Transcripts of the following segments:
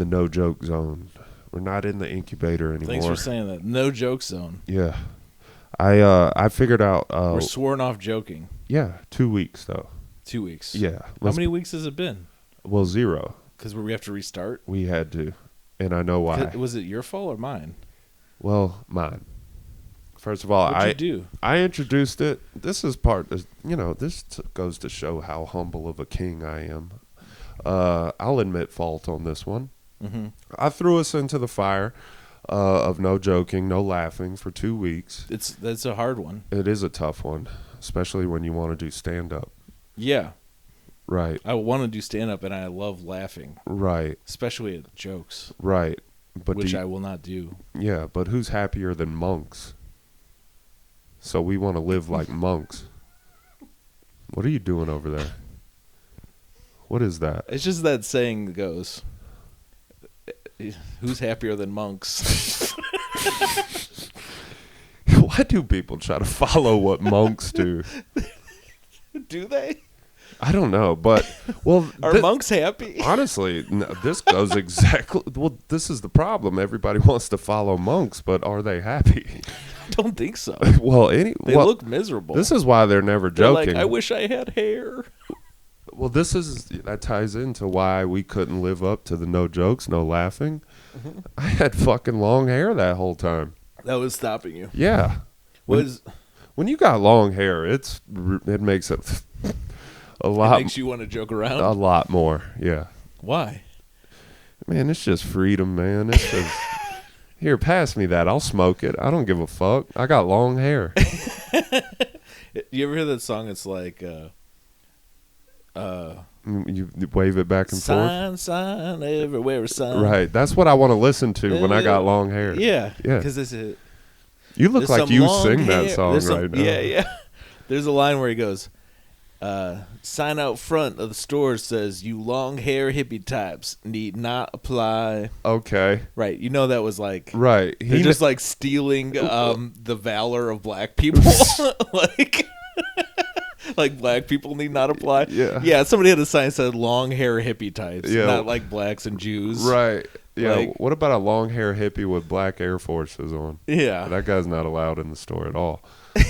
no joke zone. We're not in the incubator anymore. Thanks for saying that. No joke zone. Yeah. I figured out. We're sworn off joking. Yeah, 2 weeks though. 2 weeks. Yeah. How many weeks has it been? Well, 0. Because we have to restart? We had to. And I know why. Was it your fault or mine? Well, mine. First of all, What'd you do? I introduced it. This is this goes to show how humble of a king I am. I'll admit fault on this one. Mm-hmm. I threw us into the fire of no joking, no laughing for 2 weeks. That's a hard one. It is a tough one, especially when you want to do stand-up. Yeah. Right. I want to do stand-up, and I love laughing. Right. Especially at jokes. Right. But which I will not do. Yeah, but who's happier than monks? So we want to live like monks. What are you doing over there? What is that? It's just that saying that goes, who's happier than monks? Why do people try to follow what monks do? Do they? I don't know, but are monks happy? Honestly, no, this goes exactly. Well, this is the problem. Everybody wants to follow monks, but are they happy? I don't think so. Well, they look miserable. This is why they're never joking. Like, I wish I had hair. Well, that ties into why we couldn't live up to the no jokes, no laughing. Mm-hmm. I had fucking long hair that whole time. That was stopping you. Yeah. When you got long hair, it makes it a lot. It makes you want to joke around? A lot more, yeah. Why? Man, it's just freedom, man. It's just, here, pass me that. I'll smoke it. I don't give a fuck. I got long hair. You ever hear that song? It's like, you wave it back and forth. Sign, everywhere a sign. Right. That's what I want to listen to when I got long hair. Yeah. Yeah. Because it's a... You look like you sing that song right now. Yeah. There's a line where he goes, sign out front of the store says, you long hair hippie types need not apply. Okay. Right. You know that was like... Right. They're just like stealing the valor of black people. Like black people need not apply. Yeah. Yeah, somebody had a sign that said long hair hippie types, yeah. not like blacks and Jews. Right. Yeah. Like, what about a long hair hippie with black Air Forces on? Yeah. That guy's not allowed in the store at all.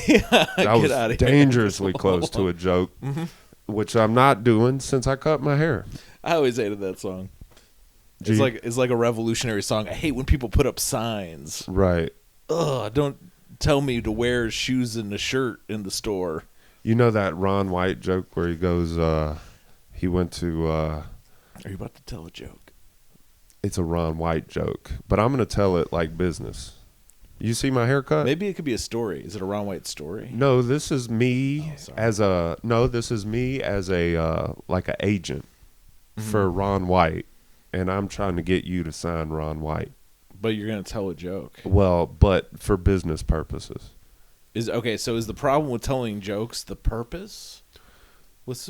Yeah, that was dangerously close to a joke, which I'm not doing since I cut my hair. I always hated that song. It's like a revolutionary song. I hate when people put up signs. Right. Ugh, don't tell me to wear shoes and a shirt in the store. You know that Ron White joke where he goes, he went to... Are you about to tell a joke? It's a Ron White joke, but I'm going to tell it like business. You see my haircut? Maybe it could be a story. Is it a Ron White story? No, this is me as a like an agent for Ron White, and I'm trying to get you to sign Ron White. But you're going to tell a joke. Well, but for business purposes. So is the problem with telling jokes the purpose?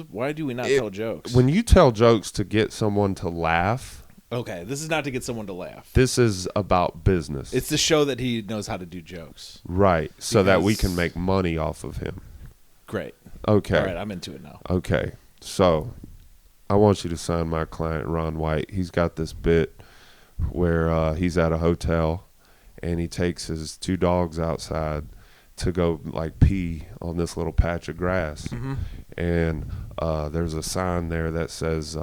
Why do we not tell jokes? When you tell jokes to get someone to laugh... Okay, this is not to get someone to laugh. This is about business. It's to show that he knows how to do jokes. Right, so that we can make money off of him. Great. Okay. All right, I'm into it now. Okay, so I want you to sign my client, Ron White. He's got this bit where he's at a hotel, and he takes his 2 dogs outside to go like pee on this little patch of grass. Mm-hmm. And there's a sign there that says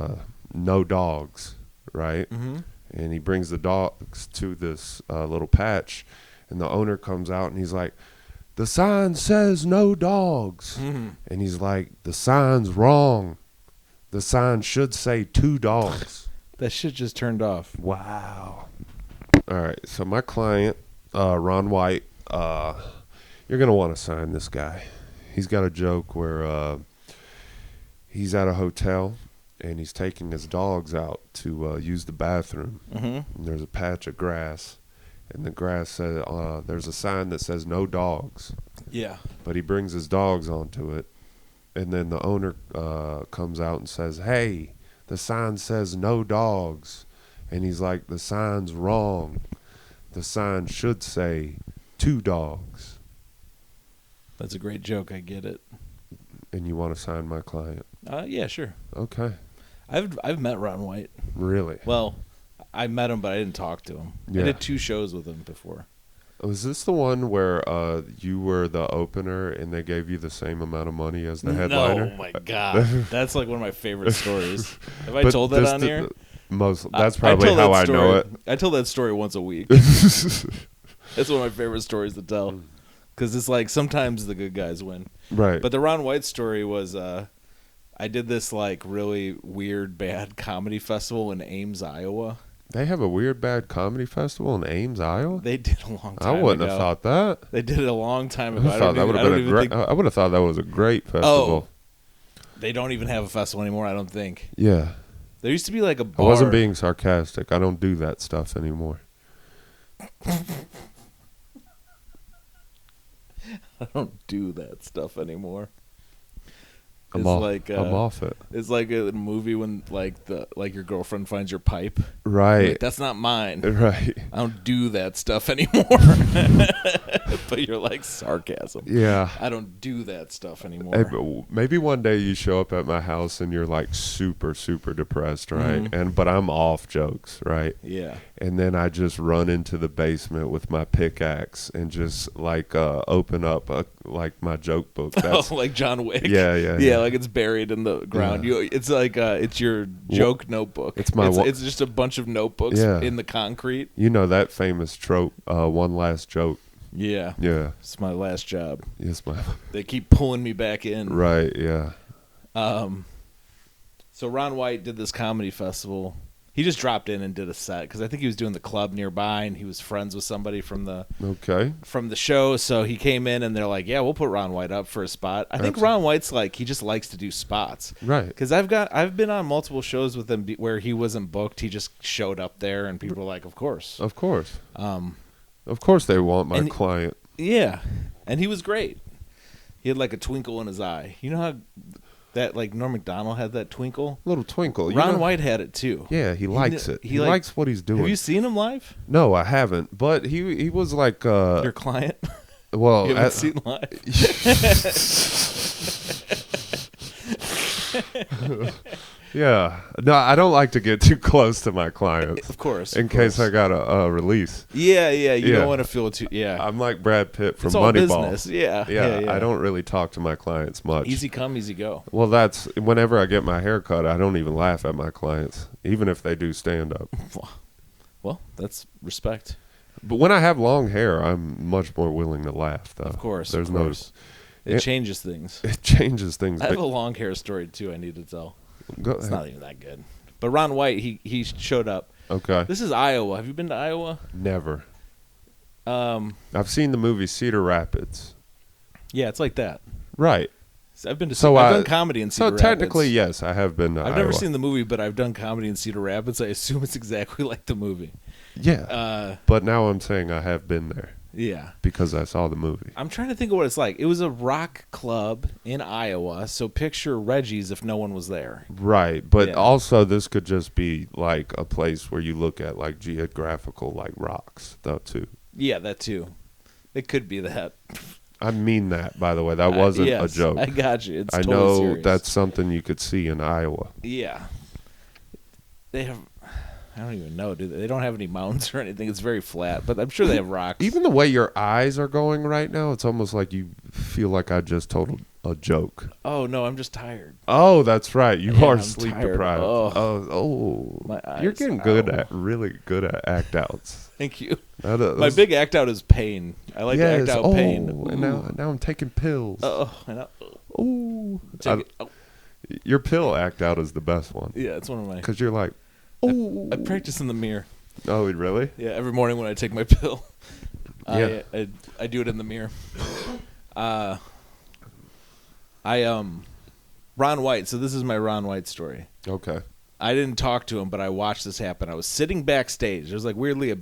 no dogs. Right? Mm-hmm. And he brings the dogs to this little patch, and the owner comes out and he's like, the sign says no dogs. Mm-hmm. And he's like, the sign's wrong. The sign should say 2 dogs. That shit just turned off. Wow. All right, so my client, Ron White, you're going to want to sign this guy. He's got a joke where he's at a hotel, and he's taking his dogs out to use the bathroom. Mm-hmm. And there's a patch of grass, and the grass says there's a sign that says no dogs. Yeah. But he brings his dogs onto it, and then the owner comes out and says, hey, the sign says no dogs. And he's like, the sign's wrong. The sign should say 2 dogs. That's a great joke. I get it. And you want to sign my client? Yeah, sure. Okay. I've met Ron White. Really? Well, I met him, but I didn't talk to him. Yeah. I did 2 shows with him before. Was this the one where you were the opener and they gave you the same amount of money as the headliner? No, my God. That's like one of my favorite stories. Have I told that on here? That's probably how I know it. I tell that story once a week. It's one of my favorite stories to tell. Because it's like sometimes the good guys win. Right. But the Ron White story was I did this like really weird, bad comedy festival in Ames, Iowa. They have a weird, bad comedy festival in Ames, Iowa? They did a long time ago. I wouldn't have thought that. They did it a long time ago. I would have thought that was a great festival. Oh, they don't even have a festival anymore, I don't think. Yeah. There used to be like a bar. I wasn't being sarcastic. I don't do that stuff anymore. I don't do that stuff anymore. I'm off it. It's like a movie when like your girlfriend finds your pipe. Right. Like, that's not mine. Right. I don't do that stuff anymore. But you're like sarcasm. Yeah. I don't do that stuff anymore. Hey, but maybe one day you show up at my house and you're like super, super depressed, right? Mm-hmm. But I'm off jokes, right? Yeah. And then I just run into the basement with my pickaxe and just like open up like my joke book. That's, like John Wick. Yeah. Like it's buried in the ground. Yeah. It's like it's your joke notebook. It's just a bunch of notebooks in the concrete. You know that famous trope, one last joke. Yeah. Yeah. It's my last job. Yes, my. They keep pulling me back in. Right. Yeah. So Ron White did this comedy festival. He just dropped in and did a set because I think he was doing the club nearby and he was friends with somebody from the show. So he came in and they're like, "Yeah, we'll put Ron White up for a spot." I think Ron White's like he just likes to do spots, right? Because I've been on multiple shows with him where he wasn't booked. He just showed up there and people were like, "Of course, of course." Of course they want my client. Yeah, and he was great. He had like a twinkle in his eye. You know how that like Norm Macdonald had that twinkle? Little twinkle. Ron White had it too. Yeah, he likes it. He likes what he's doing. Have you seen him live? No, I haven't. But he was like your client. Well, you haven't seen live. Yeah. No, I don't like to get too close to my clients. Of course. In case I got a release. Yeah. You don't want to feel too. Yeah. I'm like Brad Pitt from it's all Moneyball. Business. Yeah. I don't really talk to my clients much. Easy come, easy go. Well, that's whenever I get my hair cut, I don't even laugh at my clients, even if they do stand up. Well, that's respect. But when I have long hair, I'm much more willing to laugh, though. Of course. It changes things. It changes things. I have a long hair story, too, I need to tell. It's not even that good. But Ron White, he showed up. Okay. This is Iowa. Have you been to Iowa? Never. I've seen the movie Cedar Rapids. Yeah, it's like that. Right. I've been to. I've done comedy in Cedar Rapids. So technically, yes, I have been to Iowa. I've never seen the movie, but I've done comedy in Cedar Rapids. I assume it's exactly like the movie. Yeah. But now I'm saying I have been there. Yeah. Because I saw the movie. I'm trying to think of what it's like. It was a rock club in Iowa, so picture Reggie's if no one was there. Right. But also this could just be like a place where you look at like geographical like rocks, though, too. Yeah, that too. It could be that. I mean that, by the way. That wasn't a joke. I got you. It's I totally know serious. That's something you could see in Iowa. Yeah. They have... I don't even know, do they? They don't have any mountains or anything. It's very flat, but I'm sure they have rocks. Even the way your eyes are going right now, it's almost like you feel like I just told a joke. Oh, no, I'm just tired. Oh, that's right. You are I'm sleep tired. deprived. Oh. My eyes. You're getting really good at act outs. Thank you. My big act out is pain. I like to act out pain. And now I'm taking pills. Your pill act out is the best one. Yeah, it's one of my... Because you're like, I practice in the mirror. Oh, really? Yeah, every morning when I take my pill, I do it in the mirror. Ron White. So this is my Ron White story. Okay. I didn't talk to him, but I watched this happen. I was sitting backstage. There's like weirdly a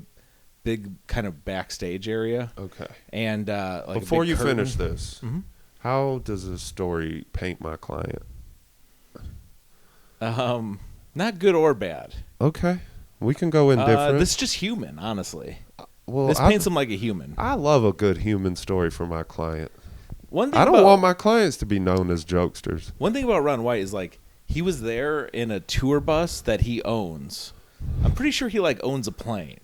big kind of backstage area. Okay. And like before you finish this, mm-hmm. How does this story paint my client? Not good or bad. Okay. We can go in different. This is just human, honestly. Well, this paints him like a human. I love a good human story for my client. I don't want my clients to be known as jokesters. One thing about Ron White is like he was there in a tour bus that he owns. I'm pretty sure he like owns a plane.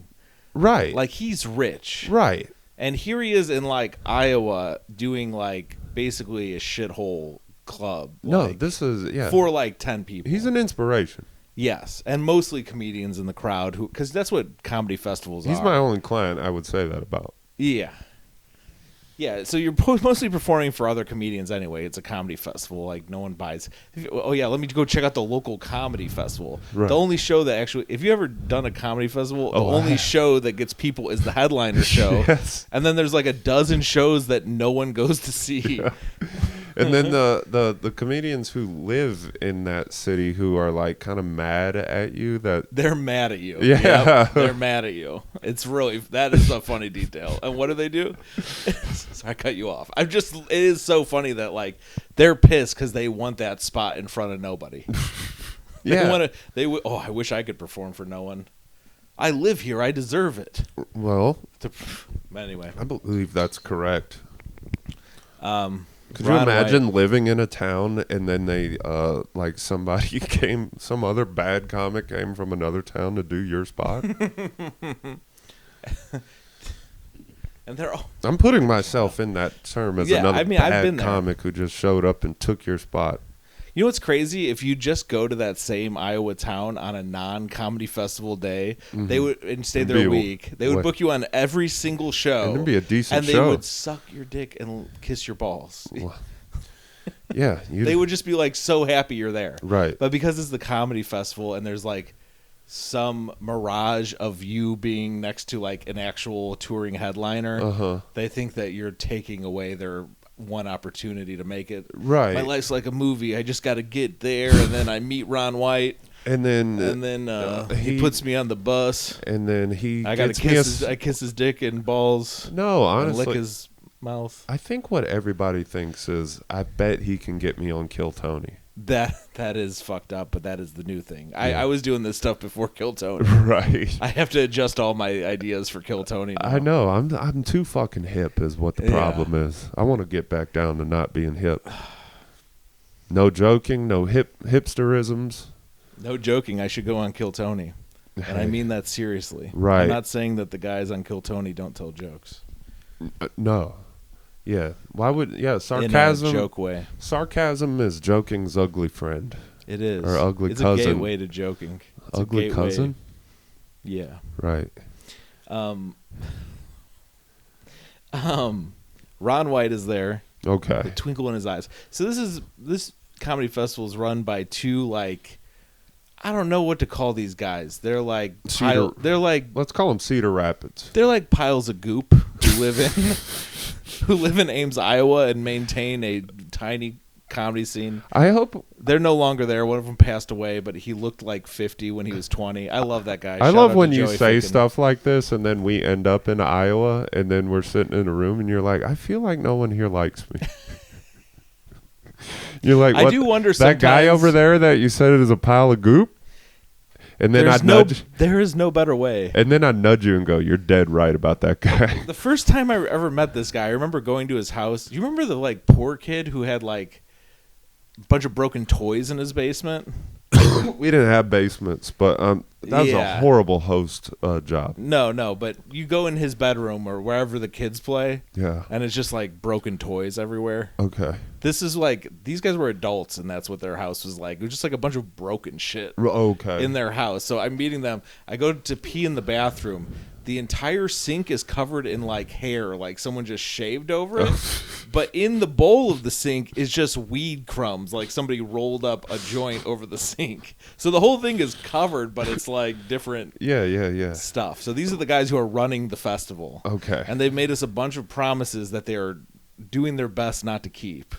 Right. Like he's rich. Right. And here he is in like Iowa doing like basically a shithole club. No, like, this is for like 10 people. He's an inspiration. Yes, and mostly comedians in the crowd because that's what comedy festivals are. He's my only client I would say that about. Yeah. Yeah, so you're mostly performing for other comedians anyway. It's a comedy festival. Like, no one buys. Oh, yeah, let me go check out the local comedy festival. Right. The only show that actually, if you ever done a comedy festival, the only show that gets people is the headliner show. Yes. And then there's like a dozen shows that no one goes to see. Yeah. And then the comedians who live in that city who are like kind of mad at you that they're mad at you. Yeah, yep, they're mad at you. It's really that is a funny detail. And what do? Sorry, I cut you off. It is so funny that like they're pissed because they want that spot in front of nobody. Yeah, I wish I could perform for no one. I live here. I deserve it. Well, anyway, I believe that's correct. Could Ron you imagine White. living in a town and then they like some other bad comic came from another town to do your spot? And they're all I'm putting myself in that term as another bad comic who just showed up and took your spot. You know what's crazy? If you just go to that same Iowa town on a non-comedy festival day, they would and stay there a week. They would book you on every single show, and it'd be a decent show. And they would suck your dick and kiss your balls. Yeah, they would just be like so happy you're there, right? But because it's the comedy festival and there's like some mirage of you being next to like an actual touring headliner, they think that you're taking away their one opportunity to make it. Right. My life's like a movie. I just got to get there, and then I meet Ron White, and then he puts me on the bus, and then I got to kiss his dick and balls. No, honestly, and lick his mouth. I think what everybody thinks is, I bet he can get me on Kill Tony. That is fucked up, but that is the new thing. I was doing this stuff before Kill Tony. Right. I have to adjust all my ideas for Kill Tony now. I know. I'm too fucking hip is what the problem is. I want to get back down to not being hip. No joking, no hipsterisms. No joking, I should go on Kill Tony. And I mean that seriously. Right. I'm not saying that the guys on Kill Tony don't tell jokes. No. Yeah. Why would sarcasm in a joke way. Sarcasm is joking's ugly friend. It is. Or ugly it's cousin. It's a gateway to joking. It's ugly cousin? Yeah. Right. Ron White is there. Okay. The twinkle in his eyes. So this comedy festival is run by two like I don't know what to call these guys. They're like let's call them Cedar Rapids. They're like piles of goop who live in Ames, Iowa, and maintain a tiny comedy scene. I hope they're no longer there. One of them passed away, but he looked like 50 when he was 20. I love that guy. I love when you say stuff like this, and then we end up in Iowa, and then we're sitting in a room, and you're like, I feel like no one here likes me. You're like, what? I do wonder sometimes. That guy over there that you said is a pile of goop? And then there is no better way. And then I nudge you and go, you're dead right about that guy. The first time I ever met this guy, I remember going to his house. Do you remember the like poor kid who had like a bunch of broken toys in his basement? We didn't have basements, but that was a horrible host job. No, but you go in his bedroom or wherever the kids play, and it's just like broken toys everywhere. Okay. This is like, these guys were adults, and that's what their house was like. It was just like a bunch of broken shit in their house. So I'm meeting them. I go to pee in the bathroom. The entire sink is covered in like hair, like someone just shaved over it. But in the bowl of the sink is just weed crumbs, like somebody rolled up a joint over the sink. So the whole thing is covered, but it's like different stuff. So these are the guys who are running the festival. Okay. And they've made us a bunch of promises that they are doing their best not to keep,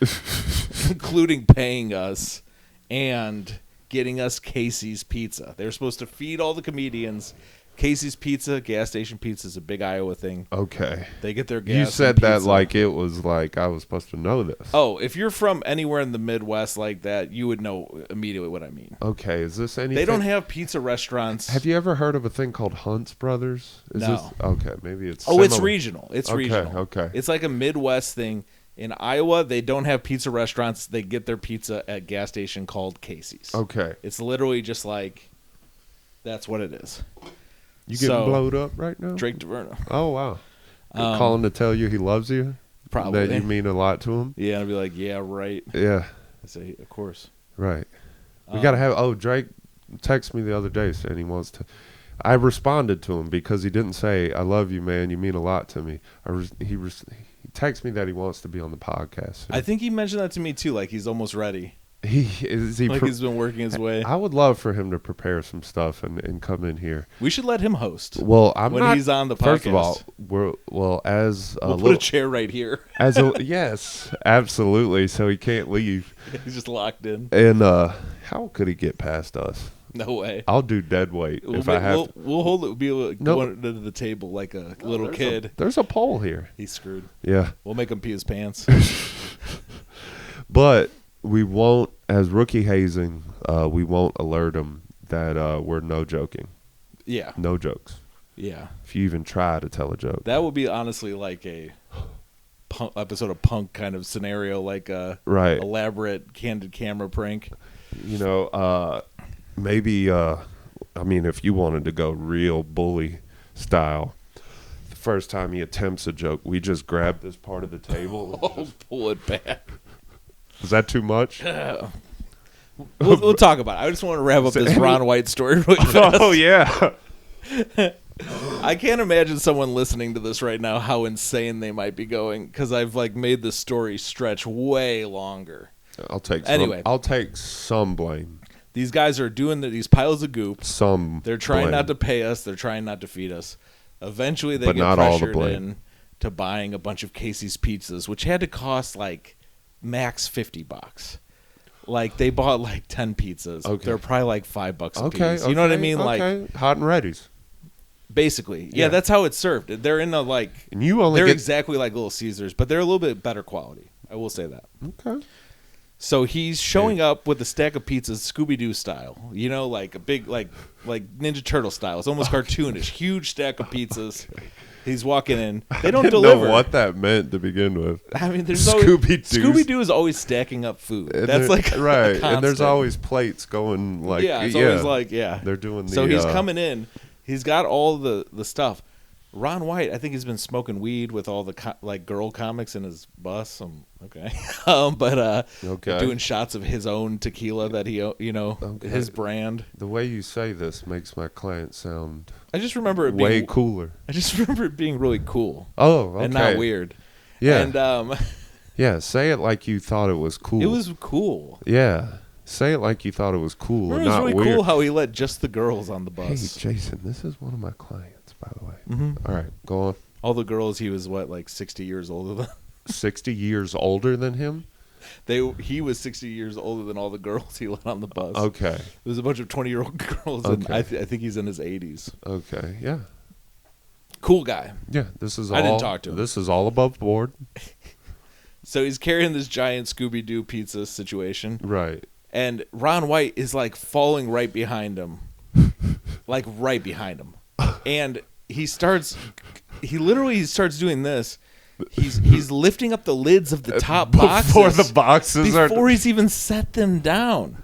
including paying us and getting us Casey's Pizza. They're supposed to feed all the comedians. Casey's Pizza, gas station pizza is a big Iowa thing. Okay. They get their gas. You said that like it was like I was supposed to know this. Oh, if you're from anywhere in the Midwest like that, you would know immediately what I mean. Okay, is this anything? They don't have pizza restaurants. Have you ever heard of a thing called Hunt's Brothers? No. Okay, maybe it's similar. It's regional. It's okay, regional. Okay. It's like a Midwest thing. In Iowa, they don't have pizza restaurants. They get their pizza at a gas station called Casey's. Okay. It's literally just like That's what it is. You getting blowed up right now? Drake DeVerno. Oh, wow. Calling to tell you he loves you? Probably. That you mean a lot to him? Yeah, I'd be like, yeah, right. Yeah. I say, of course. Right. We got to have, Drake texted me the other day saying he wants to. I responded to him because he didn't say, I love you, man. You mean a lot to me. He texted me that he wants to be on the podcast. I think he mentioned that to me, too. Like, he's almost ready. He's been working his way. I would love for him to prepare some stuff and come in here. We should let him host. Well, when he's on the podcast. First of all, we'll put a chair right here. Yes, absolutely. So he can't leave. He's just locked in. And how could he get past us? No way. I'll do dead weight if I have to. We'll hold it. Be able to go under the table like a little kid. There's a pole here. He's screwed. Yeah. We'll make him pee his pants. But we won't, as rookie hazing, we won't alert him that we're no joking. Yeah. No jokes. Yeah. If you even try to tell a joke. That would be honestly like a episode of Punk kind of scenario, like a elaborate candid camera prank. You know, maybe, if you wanted to go real bully style, the first time he attempts a joke, we just grab this part of the table. Pull it back. Is that too much? We'll talk about it. I just want to wrap up this Ron White story really fast. Oh, yeah. I can't imagine someone listening to this right now how insane they might be going, because I've made this story stretch way longer. I'll take some blame. These guys are doing these piles of goop. They're trying not to pay us. They're trying not to feed us. Eventually, they get pressured in to buying a bunch of Casey's pizzas, which had to cost max $50. They bought 10 pizzas. Okay. They're probably $5 a piece. You know what I mean? Hot and ready's. Basically. Yeah, that's how it's served. They're in they're exactly like Little Caesars, but they're a little bit better quality. I will say that. Okay. So he's showing up with a stack of pizzas, Scooby-Doo style. You know, like a big, like Ninja Turtle style. It's almost cartoonish. Huge stack of pizzas. Okay. He's walking in. They don't deliver. I didn't know what that meant to begin with. I mean, there's Scooby-Doo is always stacking up food. That's right. And there's always plates going always They're doing the. So he's coming in. He's got all the stuff. Ron White, I think he's been smoking weed with all the girl comics in his bus. Doing shots of his own tequila that he, his brand. The way you say this makes my client sound. I just remember it way cooler. I just remember it being really cool. Oh, okay. And not weird. Yeah. And yeah, say it like you thought it was cool. It was cool. Yeah. Say it like you thought it was cool and not weird. It was really cool how he let just the girls on the bus. Hey, Jason, this is one of my clients, by the way. Mm-hmm. All right, go on. All the girls, he was 60 years older than? 60 years older than him? He was 60 years older than all the girls he let on the bus. Okay. There was a bunch of 20-year-old girls, and I think he's in his 80s. Okay, yeah. Cool guy. Yeah, I didn't talk to him. This is all above board. So he's carrying this giant Scooby-Doo pizza situation. Right. And Ron White is falling right behind him. Right behind him. And he literally starts doing this. He's lifting up the lids of the top boxes before he's even set them down.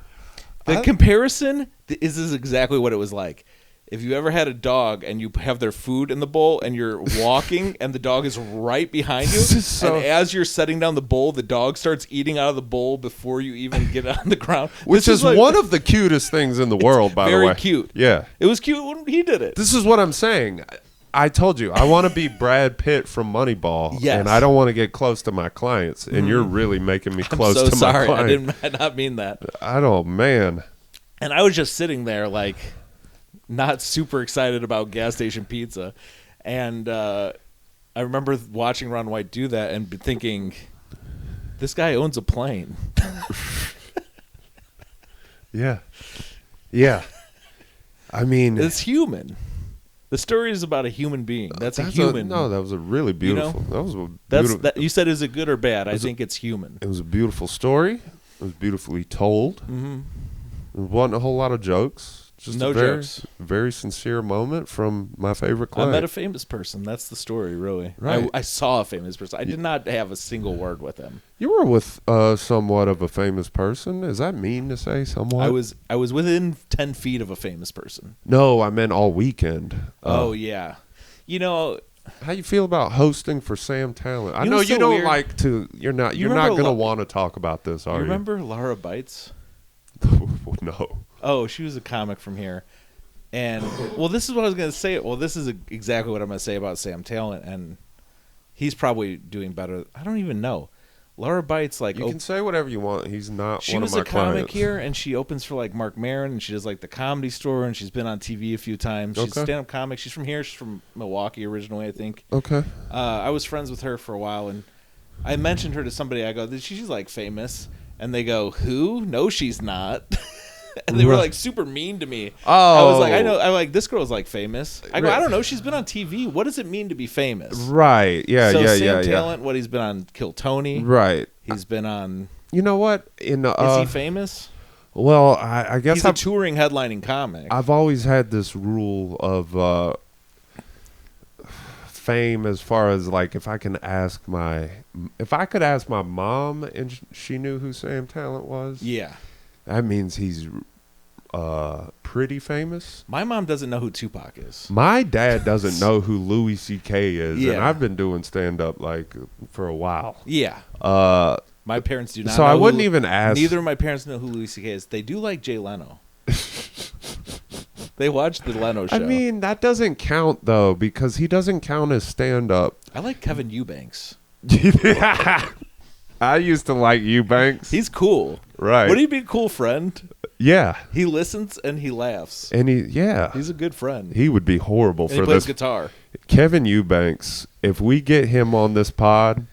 The comparison is exactly what it was like. If you ever had a dog and you have their food in the bowl and you're walking and the dog is right behind you, and as you're setting down the bowl, the dog starts eating out of the bowl before you even get on the ground. Which is one of the cutest things in the world, by the way. Very cute. Yeah. It was cute when he did it. This is what I'm saying. I told you, I want to be Brad Pitt from Moneyball, and I don't want to get close to my clients, and you're really making me close to my client. I did not mean that. Man. And I was just sitting there not super excited about gas station pizza. And I remember watching Ron White do that and thinking, this guy owns a plane. Yeah. Yeah. I mean, it's human. The story is about a human being. That's a human. That was a really beautiful. That was a beautiful. You said, is it good or bad? I think it's human. It was a beautiful story. It was beautifully told. Mm-hmm. There wasn't a whole lot of jokes. Just no a very, jokes. Very sincere moment from my favorite client. I met a famous person. That's the story, really. Right. I saw a famous person. I did not have a single word with him. You were with somewhat of a famous person. Is that mean to say somewhat? I was within 10 feet of a famous person. No, I meant all weekend. Oh, yeah. You know, how you feel about hosting for Sam Talent? I know you so don't weird? like to. You're not going to want to talk about this, are you? Remember Laura Bites? No. Oh, she was a comic from here. And, well, this is what I was going to say. Well, this is exactly what I'm going to say about Sam Talent. And he's probably doing better. I don't even know. Laura Bites, like... You can say whatever you want. He's not one of my clients. She was a comic here, and she opens for, like, Mark Maron, and she does, like, the Comedy Store, and she's been on TV a few times. She's a stand-up comic. She's from here. She's from Milwaukee originally, I think. Okay. I was friends with her for a while, and I mentioned her to somebody. I go, she's, like, famous. And they go, who? No, she's not. And they were like super mean to me. Oh, I was like, I know. I'm like, this girl's like famous. I go, I don't know. She's been on TV. What does it mean to be famous? Right. Yeah. So yeah. Sam Talent. What he's been on? Kill Tony. Right. He's been on. You know what? Is he famous? Well, I guess he's a touring headlining comic. I've always had this rule of fame as far as like if I could ask my mom and she knew who Sam Talent was. Yeah. That means he's pretty famous. My mom doesn't know who Tupac is. My dad doesn't know who Louis C.K. is, yeah. And I've been doing stand-up like for a while. Yeah. My parents do not. So know I wouldn't even ask. Neither of my parents know who Louis C.K. is. They do like Jay Leno. They watch the Leno show. I mean, that doesn't count though because he doesn't count as stand-up. I like Kevin Eubanks. I used to like Eubanks. He's cool. Right. Would he be a cool friend? Yeah. He listens and he laughs. And he's a good friend. He would be horrible and for he plays this. Guitar. Kevin Eubanks, if we get him on this pod.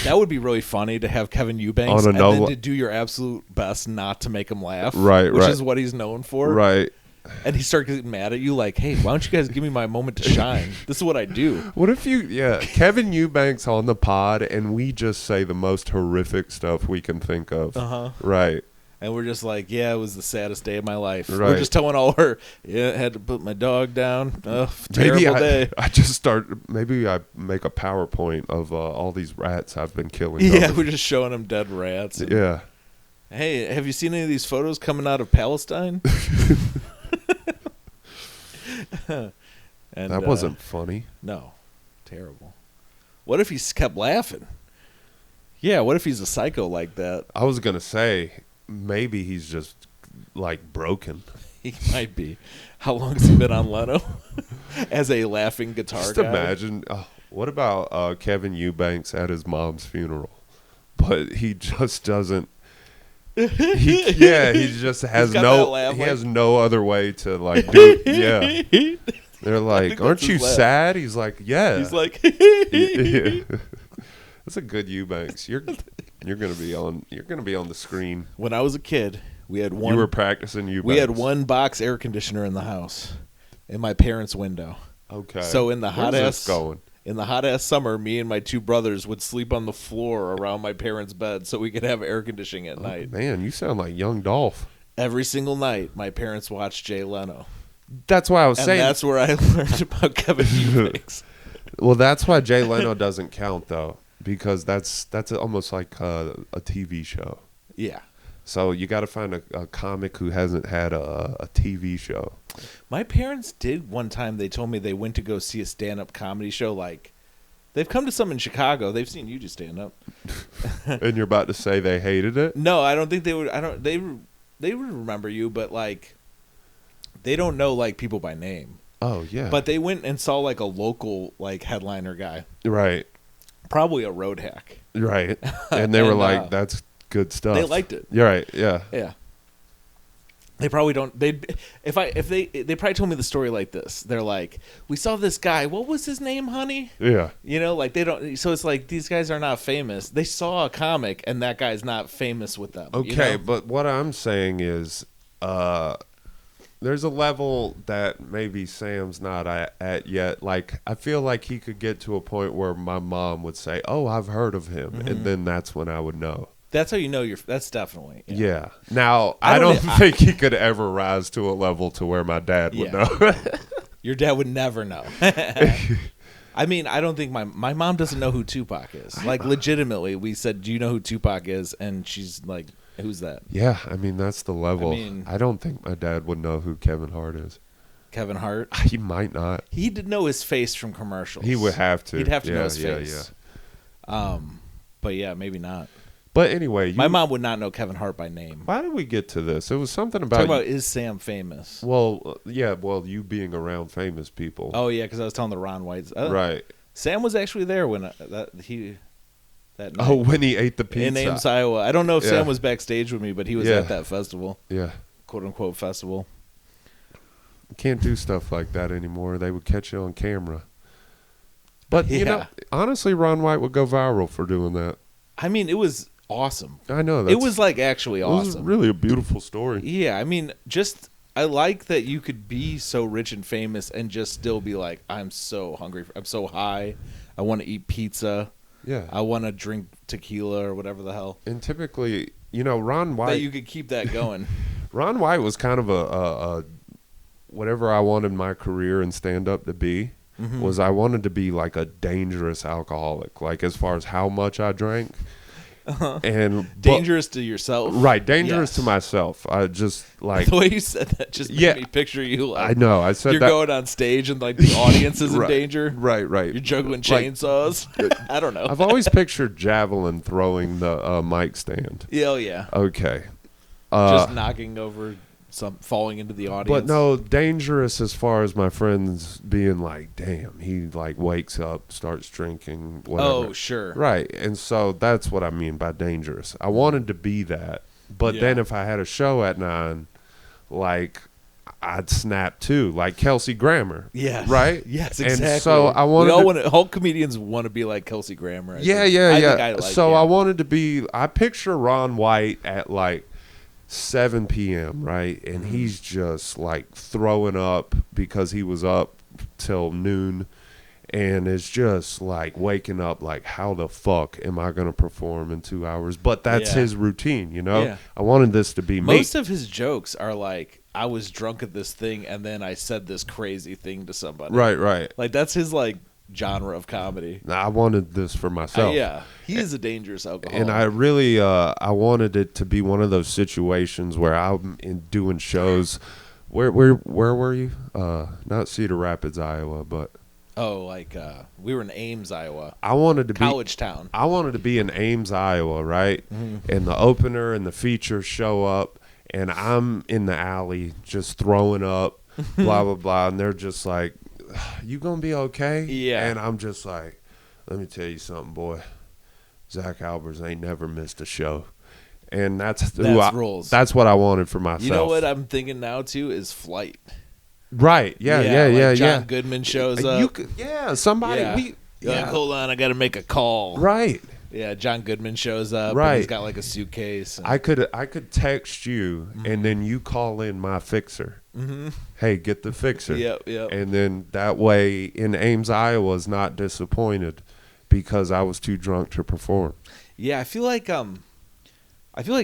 That would be really funny to have Kevin Eubanks and then to do your absolute best not to make him laugh. Right, which is what he's known for. Right. And he starts getting mad at you like, hey, why don't you guys give me my moment to shine? This is what I do. What if Kevin Eubanks on the pod and we just say the most horrific stuff we can think of. Uh-huh. Right. And we're just like, yeah, it was the saddest day of my life. Right. We're just telling all her, I had to put my dog down. Terrible day. Maybe I make a PowerPoint of all these rats I've been killing. Yeah, we're just showing them dead rats. Yeah. Hey, have you seen any of these photos coming out of Palestine? And, that wasn't funny. No. Terrible. What if he kept laughing? Yeah, what if he's a psycho like that? I was going to say, maybe he's just, like, broken. He might be. How long has he been on Leno? As a laughing guitar just guy? Just imagine, what about Kevin Eubanks at his mom's funeral? But he just doesn't. He just has he has no other way to like do it. Yeah. They're like, aren't you sad? He's like, yeah. He's like, yeah. That's a good Eubanks. You're gonna be on the screen. When I was a kid, we had one. You were practicing Eubanks. We had one box air conditioner in the house, in my parents' window. Okay. So in the hot ass going? In the hot ass summer, me and my two brothers would sleep on the floor around my parents' bed so we could have air conditioning at night. Man, you sound like young Dolph. Every single night, my parents watched Jay Leno. That's why I was saying. That's where I learned about Kevin Eubanks. Well, that's why Jay Leno doesn't count though, because that's almost like a TV show. Yeah. So you got to find a comic who hasn't had a TV show. My parents did one time. They told me they went to go see a stand-up comedy show. Like, they've come to some in Chicago. They've seen you do stand-up. And you're about to say they hated it? No, I don't think they would. They would remember you, but like, they don't know like people by name. Oh yeah. But they went and saw like a local like headliner guy. Right. Probably a road hack. Right. And they were like, "That's good stuff." They liked it. You're right. Yeah. Yeah. They probably don't. They probably told me the story like this. They're like, we saw this guy. What was his name, honey? Yeah. You know, like they don't. So it's like these guys are not famous. They saw a comic, and that guy's not famous with them. Okay, you know? but what I'm saying is, there's a level that maybe Sam's not at yet. Like, I feel like he could get to a point where my mom would say, "Oh, I've heard of him," and then that's when I would know. That's how you know you're. That's definitely. Yeah. Now I don't think he could ever rise to a level to where my dad would know. Your dad would never know. I mean, I don't think my mom doesn't know who Tupac is. Like, legitimately, we said, "Do you know who Tupac is?" And she's like, "Who's that?" Yeah, I mean that's the level. I mean, I don't think my dad would know who Kevin Hart is. Kevin Hart? He might not. He'd know his face from commercials. He would have to. He'd have to know his face. But yeah, maybe not. But anyway, my mom would not know Kevin Hart by name. Why did we get to this? It was something about. Talk about is Sam famous? Well, yeah. Well, you being around famous people. Oh yeah, because I was telling the Ron Whites. Right. Sam was actually there when that night. Oh, when he ate the pizza in Ames, Iowa. I don't know if Sam was backstage with me, but he was at that festival. Yeah. Quote unquote festival. You can't do stuff like that anymore. They would catch you on camera. But you know, honestly, Ron White would go viral for doing that. I mean, it was awesome. I know. It was like actually awesome. It was really a beautiful story. Yeah, I mean, I like that you could be so rich and famous and just still be like, I'm so hungry. I'm so high. I want to eat pizza. Yeah. I want to drink tequila or whatever the hell. And typically, you know, Ron White. That you could keep that going. Ron White was kind of a whatever I wanted my career in stand-up to be. Mm-hmm. Was I wanted to be like a dangerous alcoholic, like as far as how much I drank. And dangerous to yourself, right? Dangerous to myself. I just like the way you said that. Just made me picture you. Like, I know. I said you're going on stage and like the audience is in danger. Right. You're juggling chainsaws. I don't know. I've always pictured Javelin throwing the mic stand. Yeah. Oh yeah. Okay. Just knocking over. Falling into the audience. But no, dangerous as far as my friends being like, damn, he like wakes up, starts drinking, whatever. Oh, sure. Right. And so that's what I mean by dangerous. I wanted to be that. But then if I had a show at 9, like I'd snap too, like Kelsey Grammer. Yeah. Right? Yes, exactly. And so I wanted all comedians want to be like Kelsey Grammer. I wanted to be, I picture Ron White at like 7 p.m., right? And he's just like throwing up because he was up till noon and it's just like waking up like, how the fuck am I going to perform in 2 hours? But that's his routine, you know? Yeah. I wanted this to be me. Most of his jokes are like, I was drunk at this thing and then I said this crazy thing to somebody. Right. Like that's his like genre of comedy. I wanted this for myself. He is a dangerous alcoholic. And I really I wanted it to be one of those situations where I'm doing shows. Where were you? Not Cedar Rapids, Iowa, but we were in Ames, Iowa. I wanted to College town. I wanted to be in Ames, Iowa, right? Mm-hmm. And the opener and the feature show up and I'm in the alley just throwing up, blah blah blah, and they're just like, you gonna be okay? Yeah. And I'm just like, let me tell you something, boy. Zach Albers ain't never missed a show. And that's rules. That's what I wanted for myself. You know what I'm thinking now too is Flight. Right. Yeah. John Goodman shows up. Somebody. Hold on, I got to make a call. Right. Yeah, John Goodman shows up. Right. And he's got like a suitcase. And... I could text you, and then you call in my fixer. Mm-hmm. Hey, get the fixer. Yep. And then that way, in Ames, Iowa, is not disappointed because I was too drunk to perform. Yeah, I feel like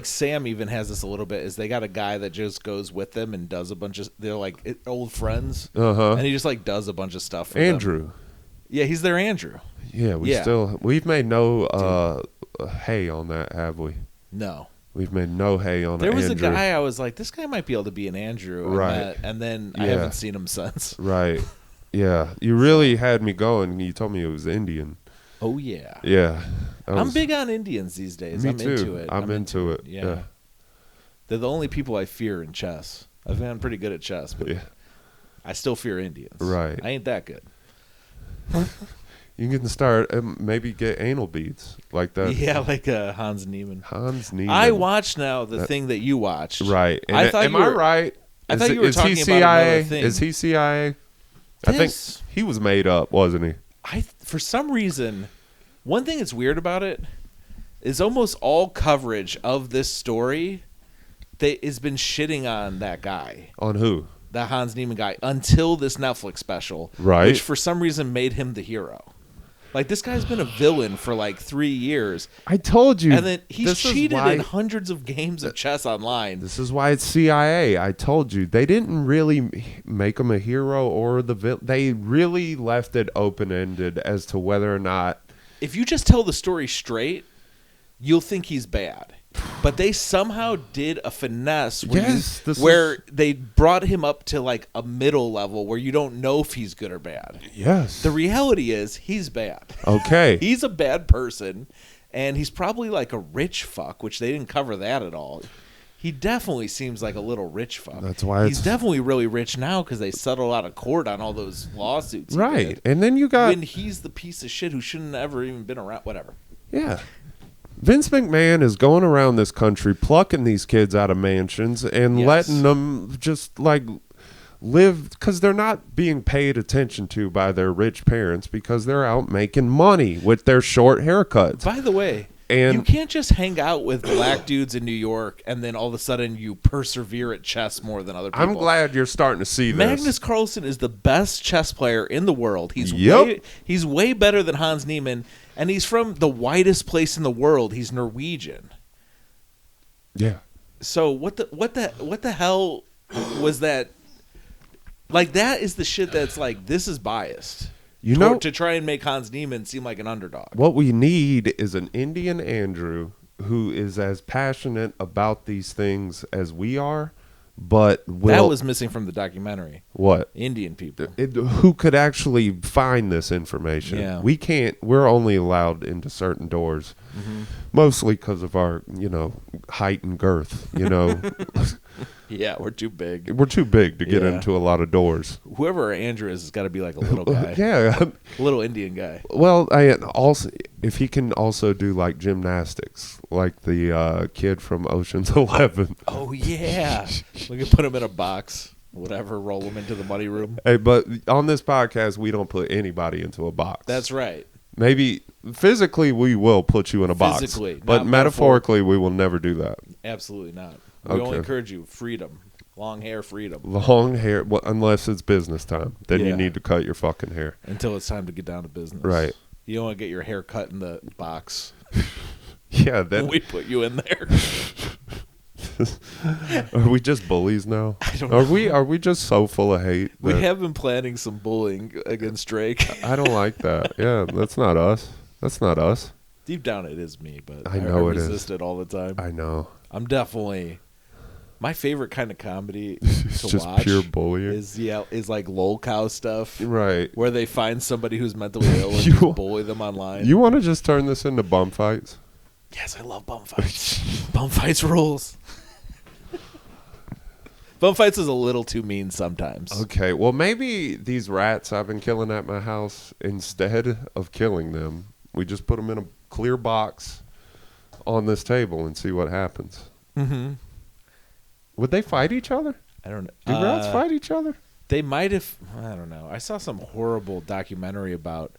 Sam even has this a little bit. Is they got a guy that just goes with them and does a bunch of. They're like old friends. And he just like does a bunch of stuff. For Andrew. Them. Yeah, he's their Andrew. Yeah, we've made no hay on that, have we? No. We've made no hay on Andrew. There was a guy I was like, this guy might be able to be an Andrew. Right. And then I haven't seen him since. Right. Yeah. You really had me going. You told me it was Indian. Oh, yeah. Yeah. I'm big on Indians these days. Me too. Into it. I'm into it. Yeah. They're the only people I fear in chess. I've been pretty good at chess, but I still fear Indians. Right. I ain't that good. You can start maybe get anal beads like that. Yeah, like Hans Niemann. I watched now the thing that you watched. Right. And am I right? I thought you were talking about another thing. Is he CIA? I think he was made up, wasn't he? For some reason, one thing that's weird about it is almost all coverage of this story has been shitting on that guy. On who? The Hans Niemann guy, until this Netflix special. Right. Which for some reason made him the hero. Like, this guy's been a villain for like 3 years. I told you. And then he's cheated in hundreds of games of chess online. This is why it's CIA. I told you. They didn't really make him a hero or the villain. They really left it open-ended as to whether or not. If you just tell the story straight, you'll think he's bad. But they somehow did a finesse where they brought him up to like a middle level where you don't know if he's good or bad. Yes. The reality is he's bad. Okay. He's a bad person, and he's probably like a rich fuck, which they didn't cover that at all. He definitely seems like a little rich fuck. That's why he's definitely really rich now because they settled out of court on all those lawsuits. Right. And then you got... when he's the piece of shit who shouldn't have ever even been around. Whatever. Yeah. Vince McMahon is going around this country plucking these kids out of mansions and letting them just like live because they're not being paid attention to by their rich parents because they're out making money with their short haircuts. By the way, you can't just hang out with black dudes in New York and then all of a sudden you persevere at chess more than other people. I'm glad you're starting to see this. Magnus Carlsen is the best chess player in the world. He's way better than Hans Niemann, and he's from the whitest place in the world. He's Norwegian. Yeah. So what the hell was that? Like, that is the shit that's like, this is biased. You know, to try and make Hans Niemann seem like an underdog. What we need is an Indian Andrew who is as passionate about these things as we are, but that was missing from the documentary. What? Indian people. Who could actually find this information. Yeah. We can't. We're only allowed into certain doors, mostly because of our, height and girth, Yeah, we're too big. We're too big to get into a lot of doors. Whoever Andrew is has got to be like a little guy. Yeah. A little Indian guy. Well, if he can also do like gymnastics, like the kid from Ocean's 11. Oh, yeah. We can put him in a box, whatever, roll him into the money room. Hey, but on this podcast, we don't put anybody into a box. That's right. Maybe physically we will put you in a box, but metaphorically we will never do that. Absolutely not. We only encourage you freedom, long hair freedom. Long hair, unless it's business time, then you need to cut your fucking hair until it's time to get down to business. Right. You don't want to get your hair cut in the box. Yeah, then we put you in there. Are we just bullies now? I don't know. Are we just so full of hate? We have been planning some bullying against Drake. I don't like that. Yeah, that's not us. That's not us. Deep down, it is me, but I resist it all the time. I know. I'm definitely. My favorite kind of comedy to just watch pure bullying is like lol cow stuff, right? Where they find somebody who's mentally ill and just bully them online. You want to just turn this into bum fights? Yes, I love bum fights. Bum fights rules. Bum fights is a little too mean sometimes. Okay, well maybe these rats I've been killing at my house, instead of killing them, we just put them in a clear box on this table and see what happens. Mm-hmm. Would they fight each other? I don't know. Do rats fight each other? They might have. I don't know. I saw some horrible documentary about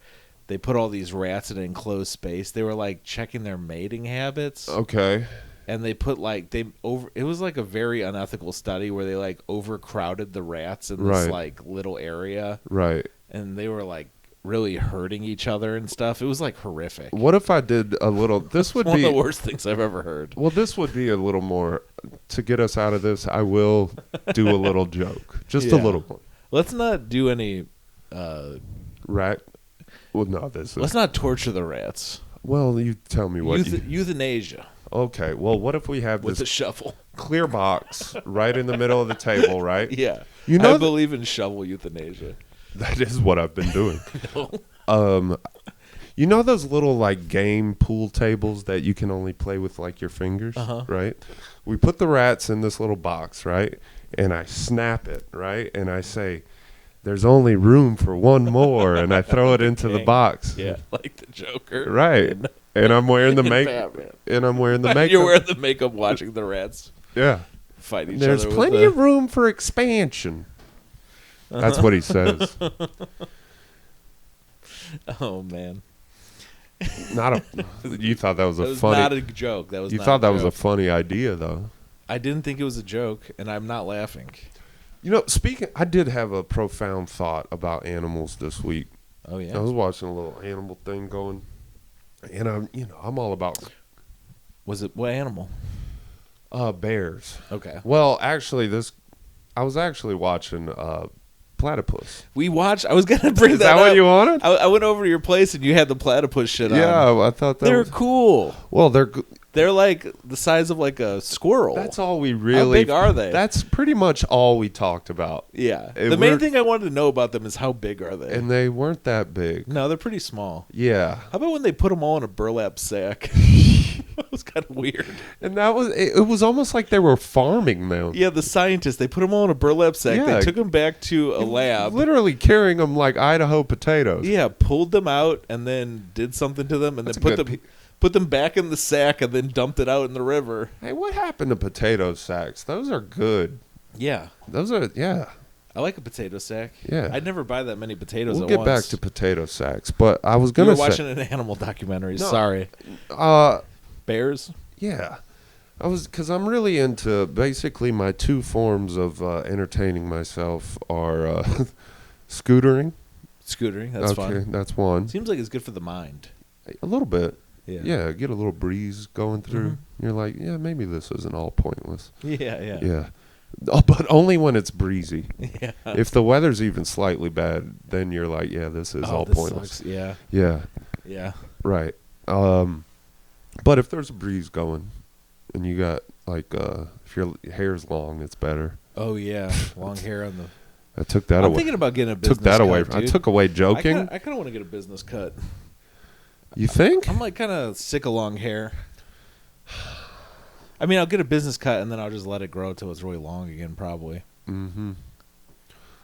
they put all these rats in an enclosed space. They were like checking their mating habits. Okay. And they put it was like a very unethical study where they like overcrowded the rats in this like little area. Right. And they were like really hurting each other and stuff. It was like horrific. What if I did a little? This would one be of the worst things I've ever heard. Well, this would be a little more to get us out of this. I will do a little joke, just a little one. Let's not do any rat. Well, no, let's not torture the rats. Well, you tell me what euthanasia. Okay. Well, what if we have with this a shovel clear box right in the middle of the table, right? Yeah. I believe in shovel euthanasia. That is what I've been doing. No. You know those little like game pool tables that you can only play with like your fingers, right? We put the rats in this little box, right? And I snap it, right? And I say, "There's only room for one more," and I throw it into the box. Yeah, like the Joker, right? And I'm wearing the makeup. And I'm wearing the makeup. You're wearing the makeup, watching the rats. Yeah, fight each There's other. There's plenty of room for expansion. That's what he says. Oh man! You thought that was a funny? Not a joke. That was. You thought that was a funny idea, though. I didn't think it was a joke, and I'm not laughing. I did have a profound thought about animals this week. Oh yeah. I was watching a little animal thing going, and I'm all about. Was it what animal? Bears. Okay. Well, actually, I was actually watching platypus. We watched. I was gonna bring Is that that up. what you wanted? I went over to your place and you had the platypus shit on. Yeah, I thought that they're cool. Well, They're like the size of like a squirrel. that's all we really. How big are they? That's pretty much all we talked about. Yeah. The main thing I wanted to know about them is how big are they? And they weren't that big. No, they're pretty small. Yeah. How about when they put them all in a burlap sack? That was kind of weird. And it was almost like they were farming them. Yeah, the scientists, they put them all in a burlap sack. Yeah. They took them back to a lab. Literally carrying them like Idaho potatoes. Yeah, pulled them out and then did something to them and then put them back in the sack and then dumped it out in the river. Hey, what happened to potato sacks? Those are good. Yeah. Yeah. I like a potato sack. Yeah. I'd never buy that many potatoes We'll at get once. back to potato sacks, but I was going to say... We were watching an animal documentary. No. Sorry. Bears? Yeah. Because I'm really into... Basically, my two forms of entertaining myself are scootering. Scootering, that's fun. That's one. Seems like it's good for the mind. A little bit. Yeah. Get a little breeze going through. Mm-hmm. You're like, yeah, maybe this isn't all pointless. Yeah. Yeah. But only when it's breezy. Yeah. If the weather's even slightly bad, then you're like, yeah, this is all pointless. Sucks. Yeah. Yeah. Right. But if there's a breeze going and you got like if your hair's long, it's better. Oh yeah, long hair on the. I took that away. I'm thinking about getting a business. Took that cut, away. dude. I took away joking. I kind of want to get a business cut. You think? I'm like kind of sick of long hair. I mean, I'll get a business cut and then I'll just let it grow till it's really long again, probably. Mm-hmm.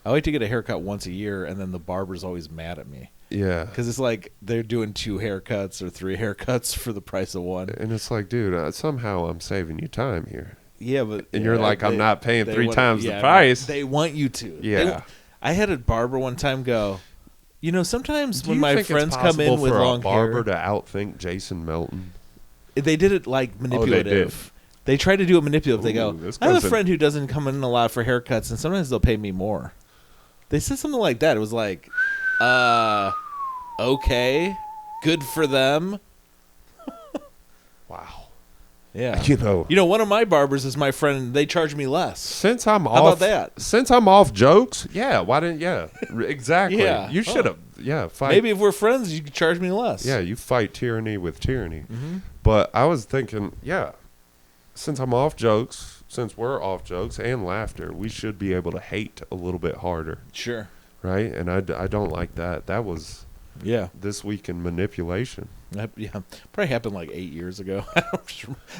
I like to get a haircut once a year, and then the barber's always mad at me. Yeah. Because it's like they're doing 2 haircuts or 3 haircuts for the price of one. And it's like, dude, somehow I'm saving you time here. Yeah, but... And you're like, I'm not paying 3 times the yeah, price. They want you to. Yeah. I had a barber one time go, sometimes when my friends it's come in with for long a barber hair... to outthink Jason Melton? They did it like manipulative. They try to do it manipulative. They go, I have a friend who doesn't come in a lot for haircuts, and sometimes they'll pay me more. They said something like that. It was like, okay, good for them. Wow. Yeah. One of my barbers is my friend, and they charge me less. Since I'm How about that? Since I'm off jokes, why didn't, exactly. Yeah. You should have, fight. Maybe if we're friends, you could charge me less. Yeah, you fight tyranny with tyranny. Mm-hmm. But I was thinking, since I'm off jokes, since we're off jokes and laughter, we should be able to hate a little bit harder. Sure. Right? And I don't like that. That was this week in manipulation. Probably happened like 8 years ago.